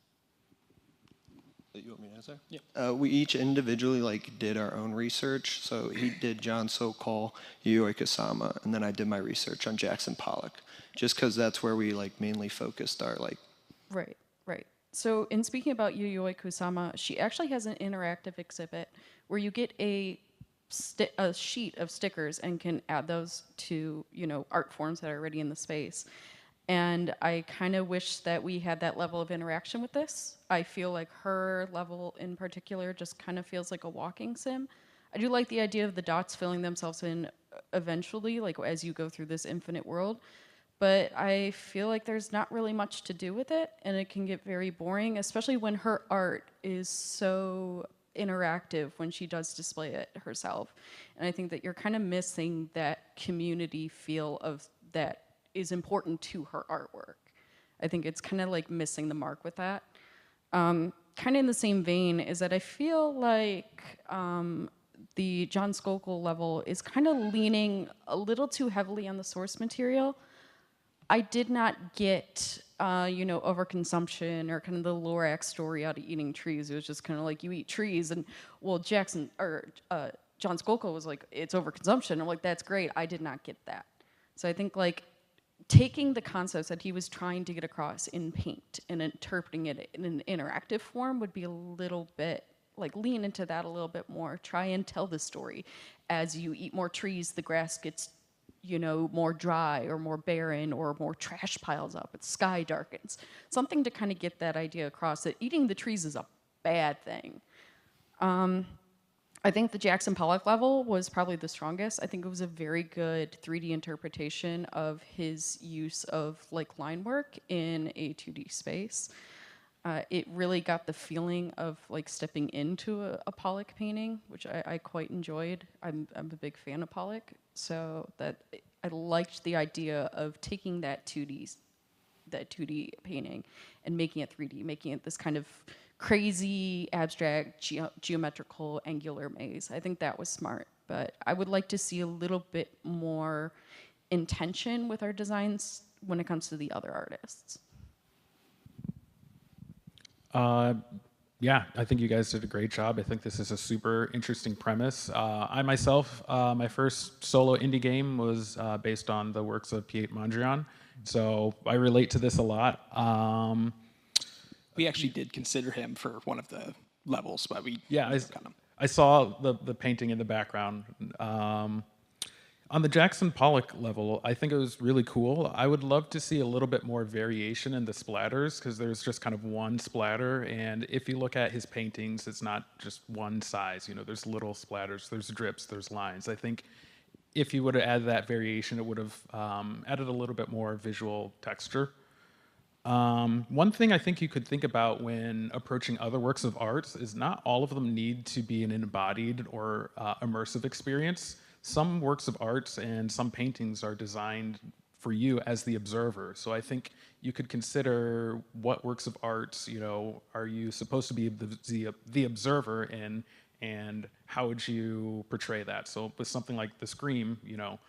You want me to answer? Yeah. We each individually like did our own research. So he did John Sokol, Yuyoi Kusama, and then I did my research on Jackson Pollock, just because that's where we like mainly focused our like. Right, right. So in speaking about Yuyoi Kusama, she actually has an interactive exhibit where you get a sheet of stickers and can add those to art forms that are already in the space. And I kind of wish that we had that level of interaction with this. I feel like her level in particular just kind of feels like a walking sim. I do like the idea of the dots filling themselves in eventually, like as you go through this infinite world. But I feel like there's not really much to do with it, and it can get very boring, especially when her art is so interactive when she does display it herself. And I think that you're kind of missing that community feel of that is important to her artwork. I think it's kind of like missing the mark with that. Kind of in the same vein is that I feel like the John Sokol level is kind of leaning a little too heavily on the source material. I did not get, overconsumption or kind of the Lorax story out of eating trees. It was just kind of like you eat trees, and well, Jackson or John Skolko was like, it's overconsumption. I'm like, that's great. I did not get that. So I think like taking the concepts that he was trying to get across in paint and interpreting it in an interactive form would be a little bit like lean into that a little bit more. Try and tell the story. As you eat more trees, the grass gets, you know, more dry or more barren or more trash piles up. The sky darkens. Something to kind of get that idea across that eating the trees is a bad thing. I think the Jackson Pollock level was probably the strongest. I think it was a very good 3D interpretation of his use of like line work in a 2D space. It really got the feeling of like stepping into a Pollock painting, which I quite enjoyed. I'm a big fan of Pollock, so that I liked the idea of taking that 2D painting and making it 3D, making it this kind of crazy, abstract, geometrical, angular maze. I think that was smart, but I would like to see a little bit more intention with our designs when it comes to the other artists. Yeah, I think you guys did a great job. I think this is a super interesting premise. I myself, my first solo indie game was based on the works of Piet Mondrian, so I relate to this a lot. We actually did consider him for one of the levels, but we I saw the painting in the background. On the Jackson Pollock level, I think it was really cool. I would love to see a little bit more variation in the splatters because there's just kind of one splatter. And if you look at his paintings, it's not just one size. You know, there's little splatters, there's drips, there's lines. I think if you would have added that variation, it would have added a little bit more visual texture. One thing I think you could think about when approaching other works of art is not all of them need to be an embodied or immersive experience. Some works of art and some paintings are designed for you as the observer. So I think you could consider what works of art, you know, are you supposed to be the observer in, and how would you portray that? So with something like The Scream, you know,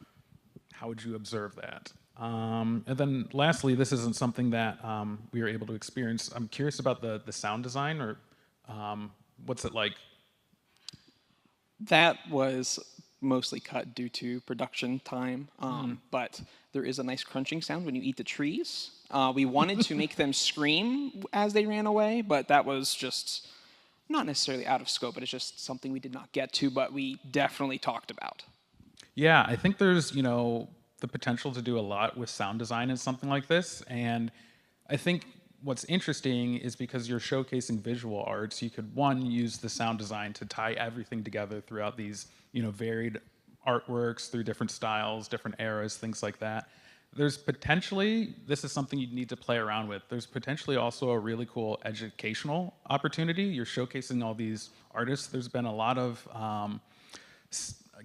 how would you observe that? And then lastly, this isn't something that we were able to experience. I'm curious about the sound design, or what's it like? That was mostly cut due to production time, but there is a nice crunching sound when you eat the trees. We wanted to make them scream as they ran away, but that was just not necessarily out of scope, but it's just something we did not get to, but we definitely talked about. Yeah, I think there's, you know, the potential to do a lot with sound design in something like this. And I think what's interesting is because you're showcasing visual arts, you could, one, use the sound design to tie everything together throughout these, you know, varied artworks through different styles, different eras, things like that. There's potentially, this is something you'd need to play around with. There's potentially also a really cool educational opportunity. You're showcasing all these artists. There's been a lot of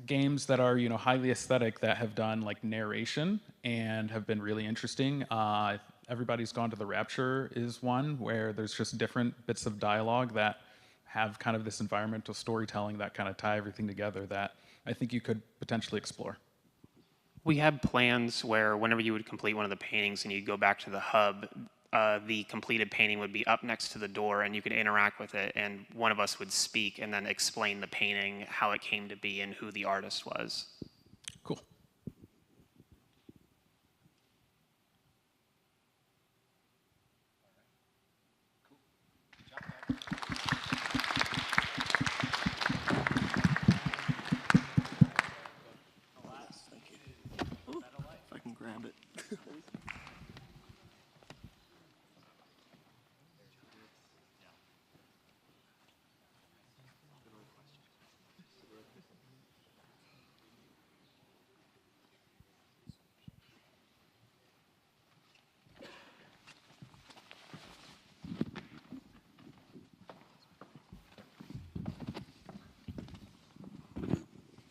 games that are, you know, highly aesthetic that have done like narration and have been really interesting. Everybody's Gone to the Rapture is one where there's just different bits of dialogue that have kind of this environmental storytelling that kind of tie everything together that I think you could potentially explore. We had plans where whenever you would complete one of the paintings and you'd go back to the hub, the completed painting would be up next to the door and you could interact with it, and one of us would speak and then explain the painting, how it came to be, and who the artist was. Cool. If I can grab it.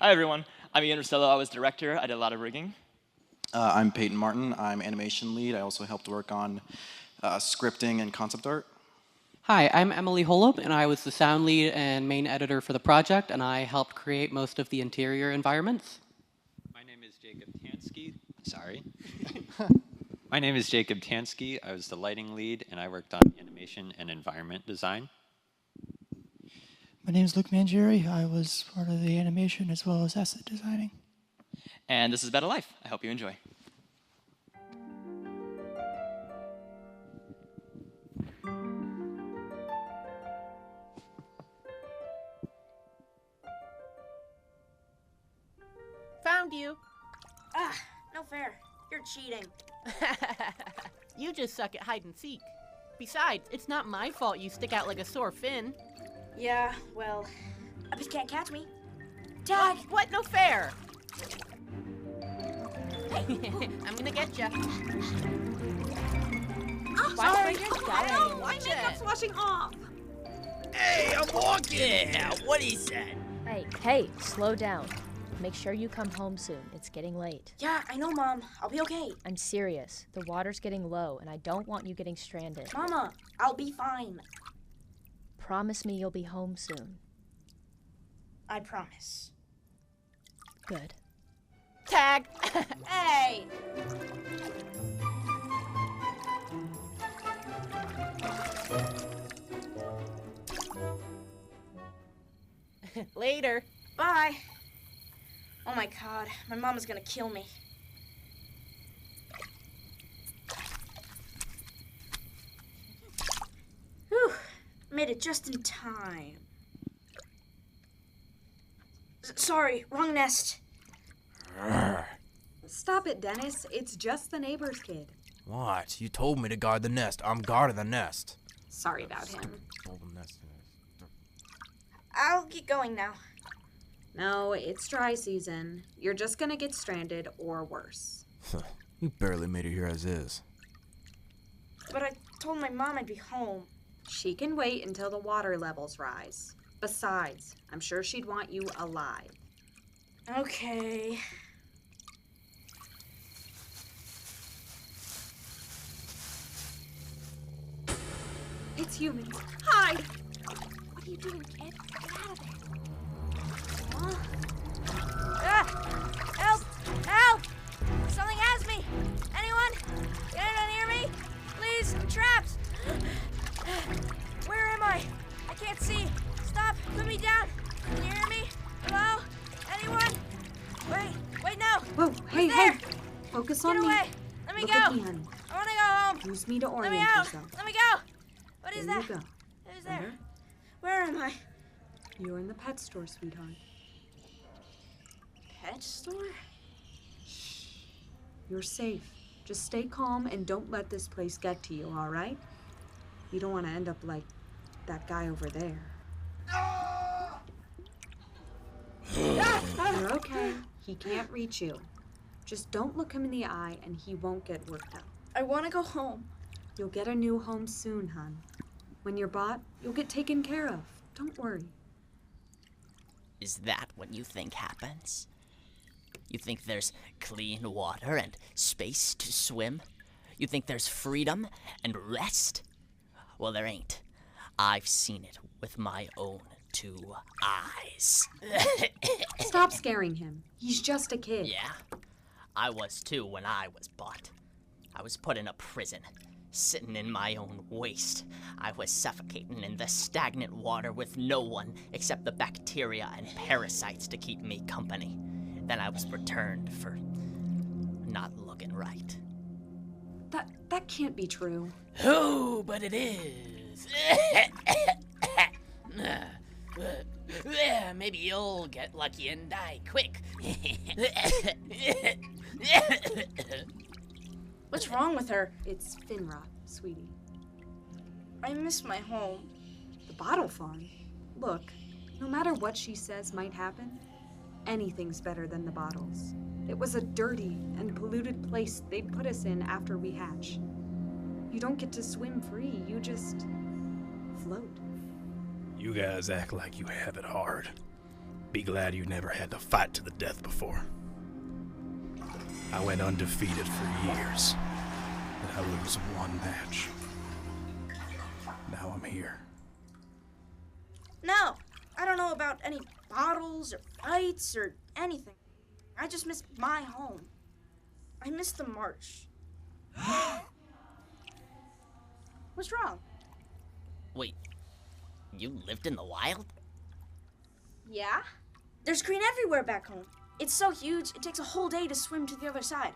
Hi everyone, I'm Ian Rostello. I was director. I did a lot of rigging. I'm Peyton Martin. I'm animation lead. I also helped work on scripting and concept art. Hi, I'm Emily Holub, and I was the sound lead and main editor for the project, and I helped create most of the interior environments. My name is Jacob Tansky. Sorry. My name is Jacob Tansky. I was the lighting lead, and I worked on animation and environment design. My name is Luke Mangieri. I was part of the animation as well as asset designing. And this is Better Life. I hope you enjoy. Found you. Ah, no fair. You're cheating. You just suck at hide and seek. Besides, it's not my fault you stick out like a sore fin. Yeah, well, I bet you can't catch me. Tag! What? No fair! I'm gonna get you. Oh, Watch sorry. where you're going. Oh, my Watch makeup's it. washing off. Hey, I'm walking! Now, what he said? Hey, slow down. Make sure you come home soon. It's getting late. Yeah, I know, Mom. I'll be okay. I'm serious. The water's getting low, and I don't want you getting stranded. Mama, I'll be fine. Promise me you'll be home soon. I promise. Good. Tag! Hey! Later. Bye. Oh my god, my mom is gonna kill me. Whew, made it just in time. Sorry, wrong nest. Stop it, Dennis. It's just the neighbor's kid. What? You told me to guard the nest. I'm guarding the nest. Sorry about him. I'll get going now. No, it's dry season. You're just gonna get stranded or worse. You barely made it here as is. But I told my mom I'd be home. She can wait until the water levels rise. Besides, I'm sure she'd want you alive. Okay. It's humans. Hide! What are you doing, kid? Get out of there. Ah! Help! Help! Something has me! Anyone? Can anyone hear me? Please, I'm trapped! Where am I? I can't see. Stop! Put me down! Can you hear me? Hello? Anyone? Wait, no! Whoa, hey, there? hey! Focus Get on me. away! Let me Look go! at me, honey. I wanna go home! Use me to Let orient me out! yourself. Let me go! What is There that? you go. Who's there? Where am I? You're in the pet store, sweetheart. Pet store? You're safe. Just stay calm and don't let this place get to you, all right? You don't want to end up like that guy over there. You're okay. He can't reach you. Just don't look him in the eye and he won't get worked up. I want to go home. You'll get a new home soon, hon. When you're bought, you'll get taken care of. Don't worry. Is that what you think happens? You think there's clean water and space to swim? You think there's freedom and rest? Well, there ain't. I've seen it with my own 2 eyes. Stop scaring him. He's just a kid. Yeah, I was too when I was bought. I was put in a prison, sitting in my own waste. I was suffocating in the stagnant water with no one except the bacteria and parasites to keep me company. Then I was returned for not looking right. That can't be true. Oh, but it is. Maybe you'll get lucky and die quick. What's wrong with her? It's fin rot, sweetie. I miss my home. The bottle farm? Look, no matter what she says might happen, anything's better than the bottles. It was a dirty and polluted place they'd put us in after we hatch. You don't get to swim free, you just float. You guys act like you have it hard. Be glad you never had to fight to the death before. I went undefeated for years, but I lose one match. Now I'm here. No, I don't know about any bottles or fights or anything. I just miss my home. I miss the marsh. What's wrong? Wait, you lived in the wild? Yeah? There's green everywhere back home. It's so huge, it takes a whole day to swim to the other side.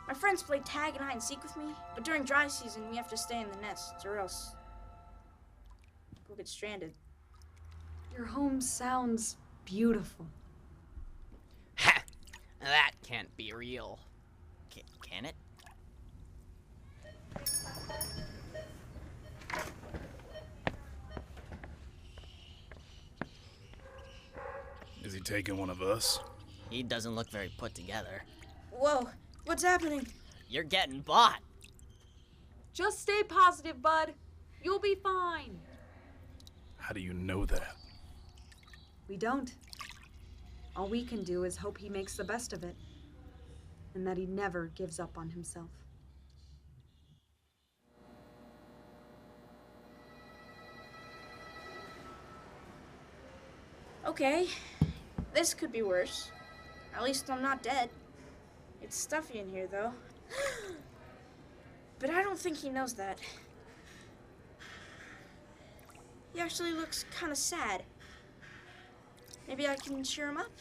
My friends play tag and hide and seek with me, but during dry season, we have to stay in the nests, or else we'll get stranded. Your home sounds beautiful. Ha! That can't be real. Can it? Is he taking one of us? He doesn't look very put together. Whoa, what's happening? You're getting bought. Just stay positive, bud. You'll be fine. How do you know that? We don't. All we can do is hope he makes the best of it. And that he never gives up on himself. Okay, this could be worse. At least I'm not dead. It's stuffy in here, though. But I don't think he knows that. He actually looks kind of sad. Maybe I can cheer him up?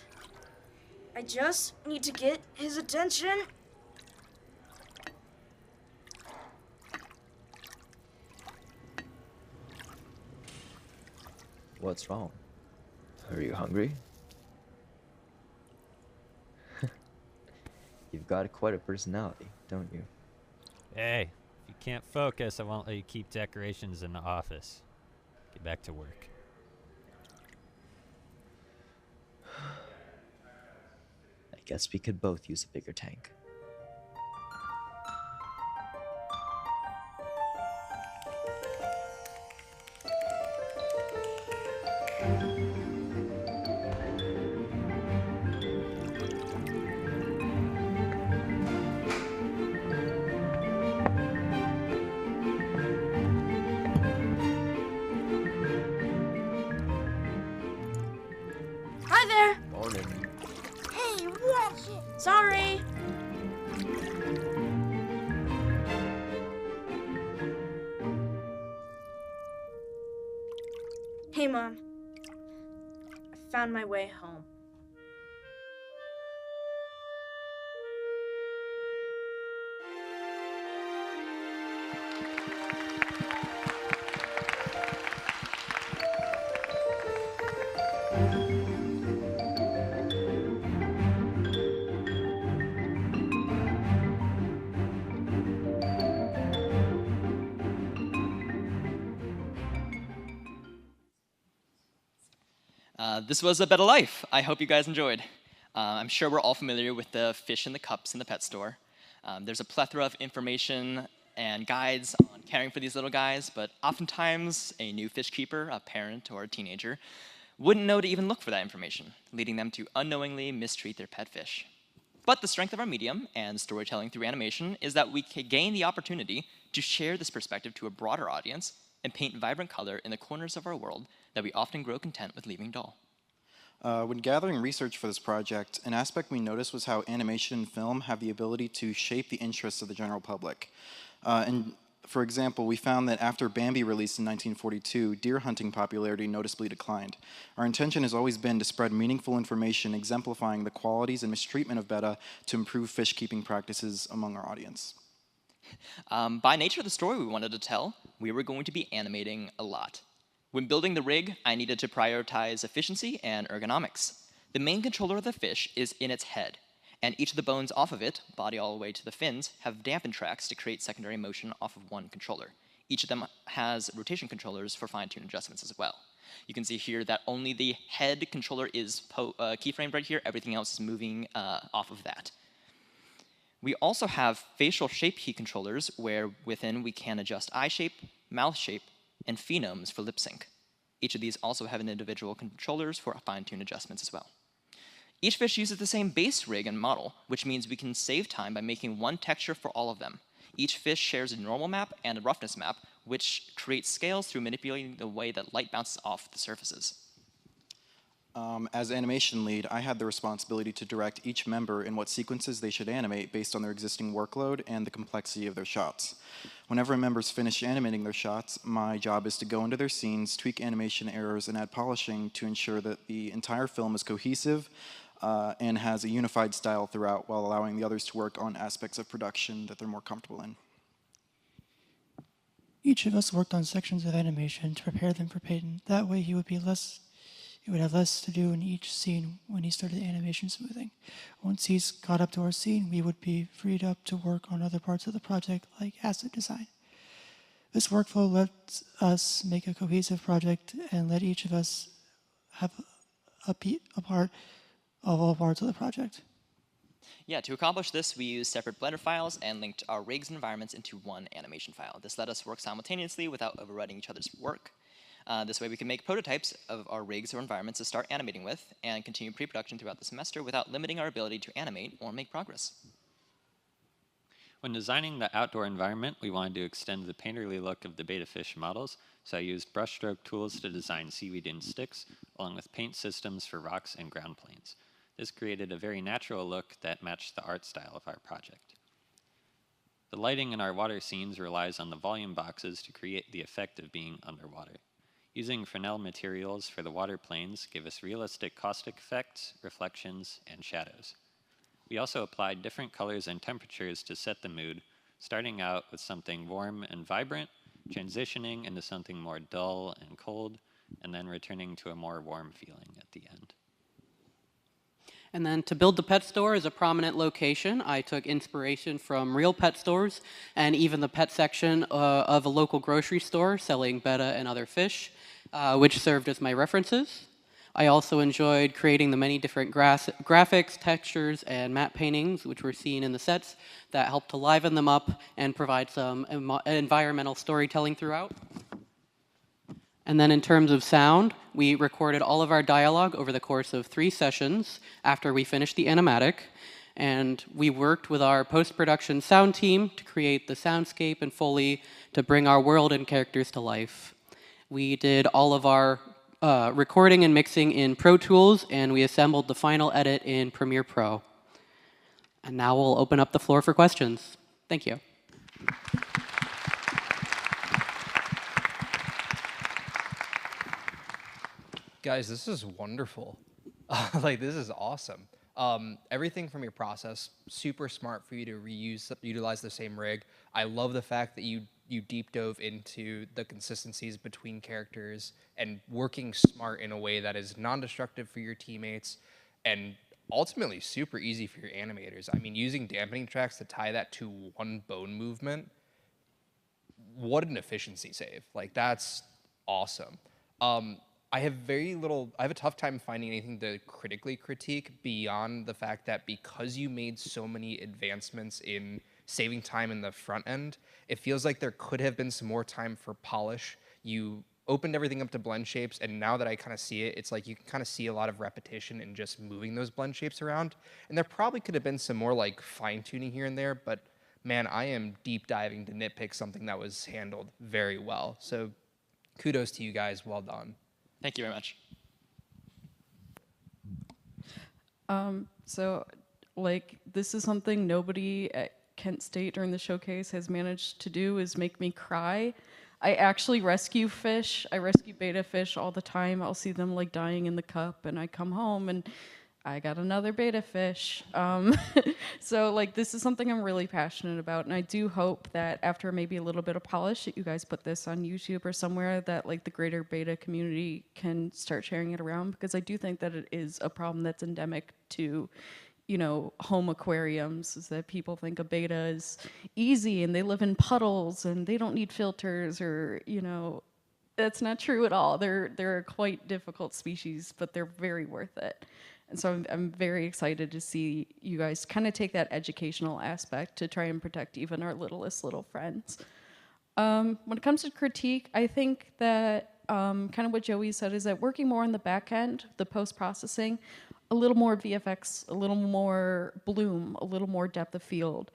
I just need to get his attention. What's wrong? Are you hungry? You've got quite a personality, don't you? Hey, if you can't focus, I won't let you keep decorations in the office. Get back to work. I guess we could both use a bigger tank. Hi there! Morning. Hey, watch it! Sorry! Hey, Mom. I found my way home. This was A Better Life. I hope you guys enjoyed. I'm sure we're all familiar with the fish in the cups in the pet store. There's a plethora of information and guides on caring for these little guys, but oftentimes a new fish keeper, a parent, or a teenager wouldn't know to even look for that information, leading them to unknowingly mistreat their pet fish. But the strength of our medium and storytelling through animation is that we can gain the opportunity to share this perspective to a broader audience and paint vibrant color in the corners of our world that we often grow content with leaving dull. When gathering research for this project, an aspect we noticed was how animation and film have the ability to shape the interests of the general public. For example, we found that after Bambi released in 1942, deer hunting popularity noticeably declined. Our intention has always been to spread meaningful information exemplifying the qualities and mistreatment of betta to improve fish keeping practices among our audience. By nature of the story we wanted to tell, we were going to be animating a lot. When building the rig, I needed to prioritize efficiency and ergonomics. The main controller of the fish is in its head, and each of the bones off of it, body all the way to the fins, have dampen tracks to create secondary motion off of one controller. Each of them has rotation controllers for fine-tune adjustments as well. You can see here that only the head controller is keyframed right here, everything else is moving off of that. We also have facial shape key controllers where within we can adjust eye shape, mouth shape, and phonemes for lip sync. Each of these also have an individual controllers for fine-tune adjustments as well. Each fish uses the same base rig and model, which means we can save time by making one texture for all of them. Each fish shares a normal map and a roughness map, which creates scales through manipulating the way that light bounces off the surfaces. As animation lead, I had the responsibility to direct each member in what sequences they should animate based on their existing workload and the complexity of their shots. Whenever members finish animating their shots, my job is to go into their scenes, tweak animation errors, and add polishing to ensure that the entire film is cohesive and has a unified style throughout, while allowing the others to work on aspects of production that they're more comfortable in. Each of us worked on sections of animation to prepare them for Peyton. That way he would have less to do in each scene when he started animation smoothing. Once he's caught up to our scene, we would be freed up to work on other parts of the project, like asset design. This workflow lets us make a cohesive project and let each of us have a part of all parts of the project. Yeah, to accomplish this, we used separate Blender files and linked our rigs and environments into one animation file. This let us work simultaneously without overriding each other's work. This way we can make prototypes of our rigs or environments to start animating with and continue pre-production throughout the semester without limiting our ability to animate or make progress. When designing the outdoor environment, we wanted to extend the painterly look of the betta fish models, so I used brushstroke tools to design seaweed and sticks, along with paint systems for rocks and ground planes. This created a very natural look that matched the art style of our project. The lighting in our water scenes relies on the volume boxes to create the effect of being underwater. Using Fresnel materials for the water planes gave us realistic caustic effects, reflections, and shadows. We also applied different colors and temperatures to set the mood, starting out with something warm and vibrant, transitioning into something more dull and cold, and then returning to a more warm feeling at the end. And then to build the pet store as a prominent location, I took inspiration from real pet stores and even the pet section of a local grocery store selling betta and other fish, which served as my references. I also enjoyed creating the many different graphics, textures, and matte paintings, which were seen in the sets, that helped to liven them up and provide some environmental storytelling throughout. And then in terms of sound, we recorded all of our dialogue over the course of 3 sessions after we finished the animatic. And we worked with our post-production sound team to create the soundscape and Foley to bring our world and characters to life. We did all of our recording and mixing in Pro Tools, and we assembled the final edit in Premiere Pro. And now we'll open up the floor for questions. Thank you. Guys, this is wonderful. Like, this is awesome. Everything from your process, super smart for you to utilize the same rig. I love the fact that you deep dove into the consistencies between characters and working smart in a way that is non-destructive for your teammates and ultimately super easy for your animators. I mean, using dampening tracks to tie that to one bone movement, what an efficiency save. Like, that's awesome. I have a tough time finding anything to critically critique beyond the fact that because you made so many advancements in saving time in the front end, it feels like there could have been some more time for polish. You opened everything up to blend shapes, and now that I kind of see it, it's like you can kind of see a lot of repetition in just moving those blend shapes around. And there probably could have been some more like fine-tuning here and there, but man, I am deep diving to nitpick something that was handled very well. So kudos to you guys, well done. Thank you very much. So, like, this is something nobody at Kent State during the showcase has managed to do, is make me cry. I actually rescue fish. I rescue betta fish all the time. I'll see them like dying in the cup, and I come home and I got another betta fish. So like, this is something I'm really passionate about, and I do hope that after maybe a little bit of polish that you guys put this on YouTube or somewhere that like the greater betta community can start sharing it around, because I do think that it is a problem that's endemic to, you know, home aquariums, is that people think a betta is easy and they live in puddles and they don't need filters, or, you know, that's not true at all. They're a quite difficult species, but they're very worth it. And so I'm very excited to see you guys kind of take that educational aspect to try and protect even our littlest little friends. When it comes to critique, I think that kind of what Joey said is that working more on the back end, the post-processing, a little more VFX, a little more bloom, a little more depth of field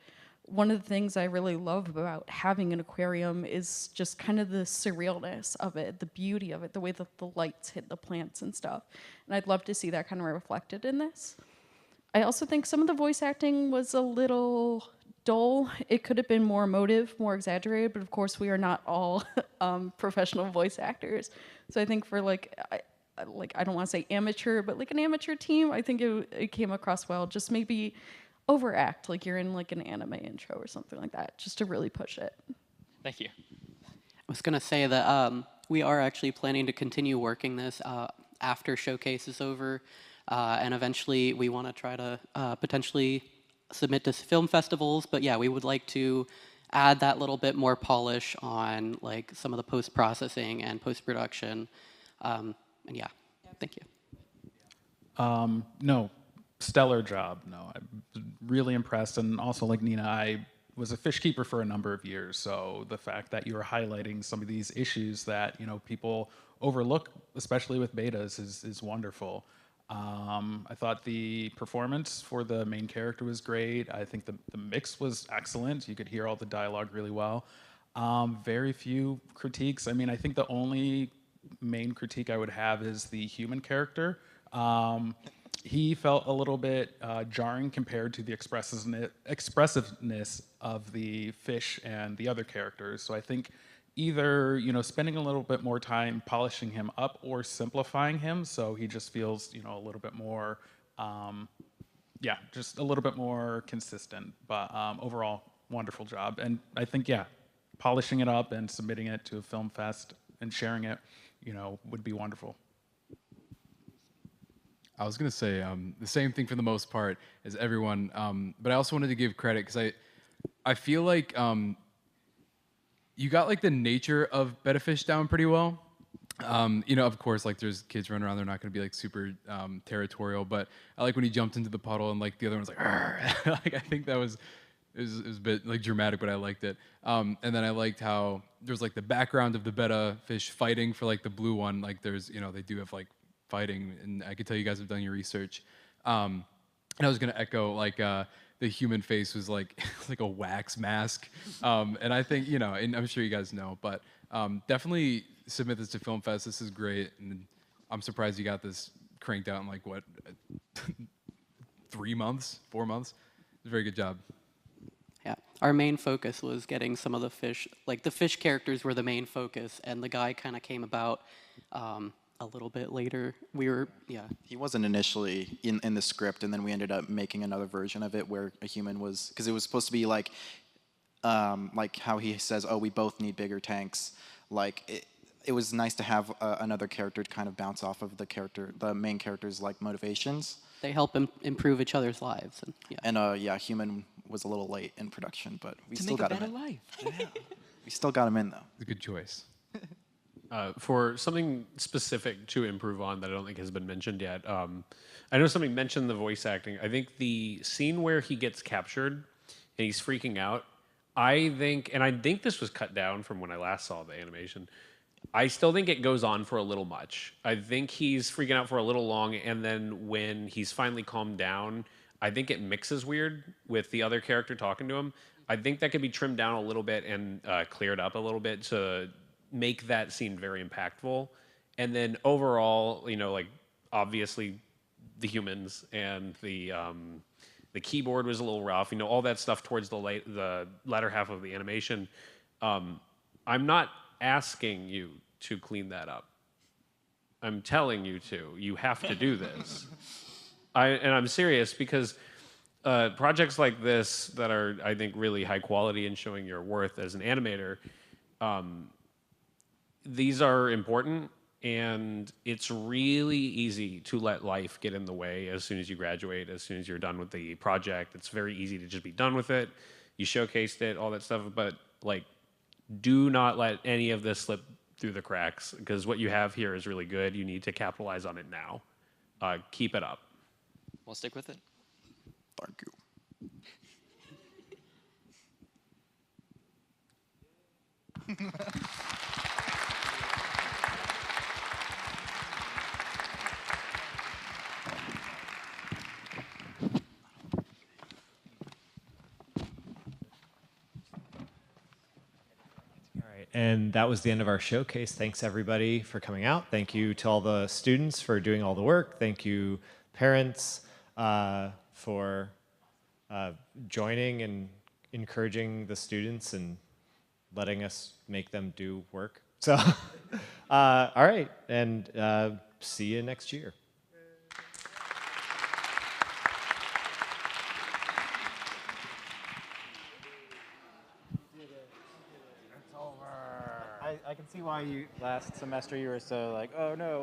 one of the things I really love about having an aquarium is just kind of the surrealness of it, the beauty of it, the way that the lights hit the plants and stuff. And I'd love to see that kind of reflected in this. I also think some of the voice acting was a little dull. It could have been more emotive, more exaggerated, but of course we are not all professional voice actors. So I think for I don't want to say amateur, but like an amateur team, I think it came across well. Just maybe overact like you're in like an anime intro or something like that, just to really push it. Thank you. I was going to say that we are actually planning to continue working this after Showcase is over, and eventually we want to try to potentially submit to film festivals. But yeah, we would like to add that little bit more polish on like some of the post-processing and post-production. And yeah, thank you. No, stellar job. No, I was really impressed, and also like Nina, I was a fish keeper for a number of years, so the fact that you're highlighting some of these issues that people overlook, especially with betas, is wonderful. I thought the performance for the main character was great. I think the mix was excellent. You could hear all the dialogue really well. Very few critiques. I mean, I think the only main critique I would have is the human character. He felt a little bit jarring compared to the expressiveness of the fish and the other characters. So I think either spending a little bit more time polishing him up or simplifying him so he just feels a little bit more, just a little bit more consistent. But overall, wonderful job. And I think polishing it up and submitting it to a film fest and sharing it, would be wonderful. I was gonna say the same thing for the most part as everyone, but I also wanted to give credit because I feel like you got like the nature of betta fish down pretty well. Of course, like there's kids running around, they're not gonna be like super territorial, but I like when he jumped into the puddle and like the other one was like, like I think that was a bit like dramatic, but I liked it. And then I liked how there's like the background of the betta fish fighting for like the blue one, like there's they do have like fighting, and I could tell you guys have done your research. And I was gonna echo like the human face was like like a wax mask, and I think and I'm sure you guys know, but definitely submit this to Film Fest. This is great, and I'm surprised you got this cranked out in like what 3 months, 4 months. It's a very good job. Yeah, our main focus was getting some of the fish, like the fish characters were the main focus, and the guy kind of came about a little bit later. He wasn't initially in the script, and then we ended up making another version of it where a human was, because it was supposed to be like how he says, oh, we both need bigger tanks. Like it was nice to have another character to kind of bounce off of the main character's like motivations. They help improve each other's lives. And human was a little late in production, but we to still make got a him better in. life. We still got him in though. It's a good choice. For something specific to improve on that I don't think has been mentioned yet, I know somebody mentioned the voice acting. I think the scene where he gets captured and he's freaking out, I think this was cut down from when I last saw the animation. I still think it goes on for a little much. I think he's freaking out for a little long, and then when he's finally calmed down, I think it mixes weird with the other character talking to him. I think that could be trimmed down a little bit and cleared up a little bit to make that scene very impactful. And then overall, like obviously the humans and the keyboard was a little rough, all that stuff towards the latter half of the animation. I'm not asking you to clean that up. I'm telling you to. You have to do this. And I'm serious because projects like this that are, I think, really high quality and showing your worth as an animator, these are important, and it's really easy to let life get in the way as soon as you graduate, as soon as you're done with the project. It's very easy to just be done with it. You showcased it, all that stuff, but like, do not let any of this slip through the cracks, because what you have here is really good. You need to capitalize on it now. Keep it up. We'll stick with it. Thank you. And that was the end of our showcase. Thanks everybody for coming out. Thank you to all the students for doing all the work. Thank you parents for joining and encouraging the students and letting us make them do work. So, all right, and see you next year. I can see why you last semester you were so like, oh no.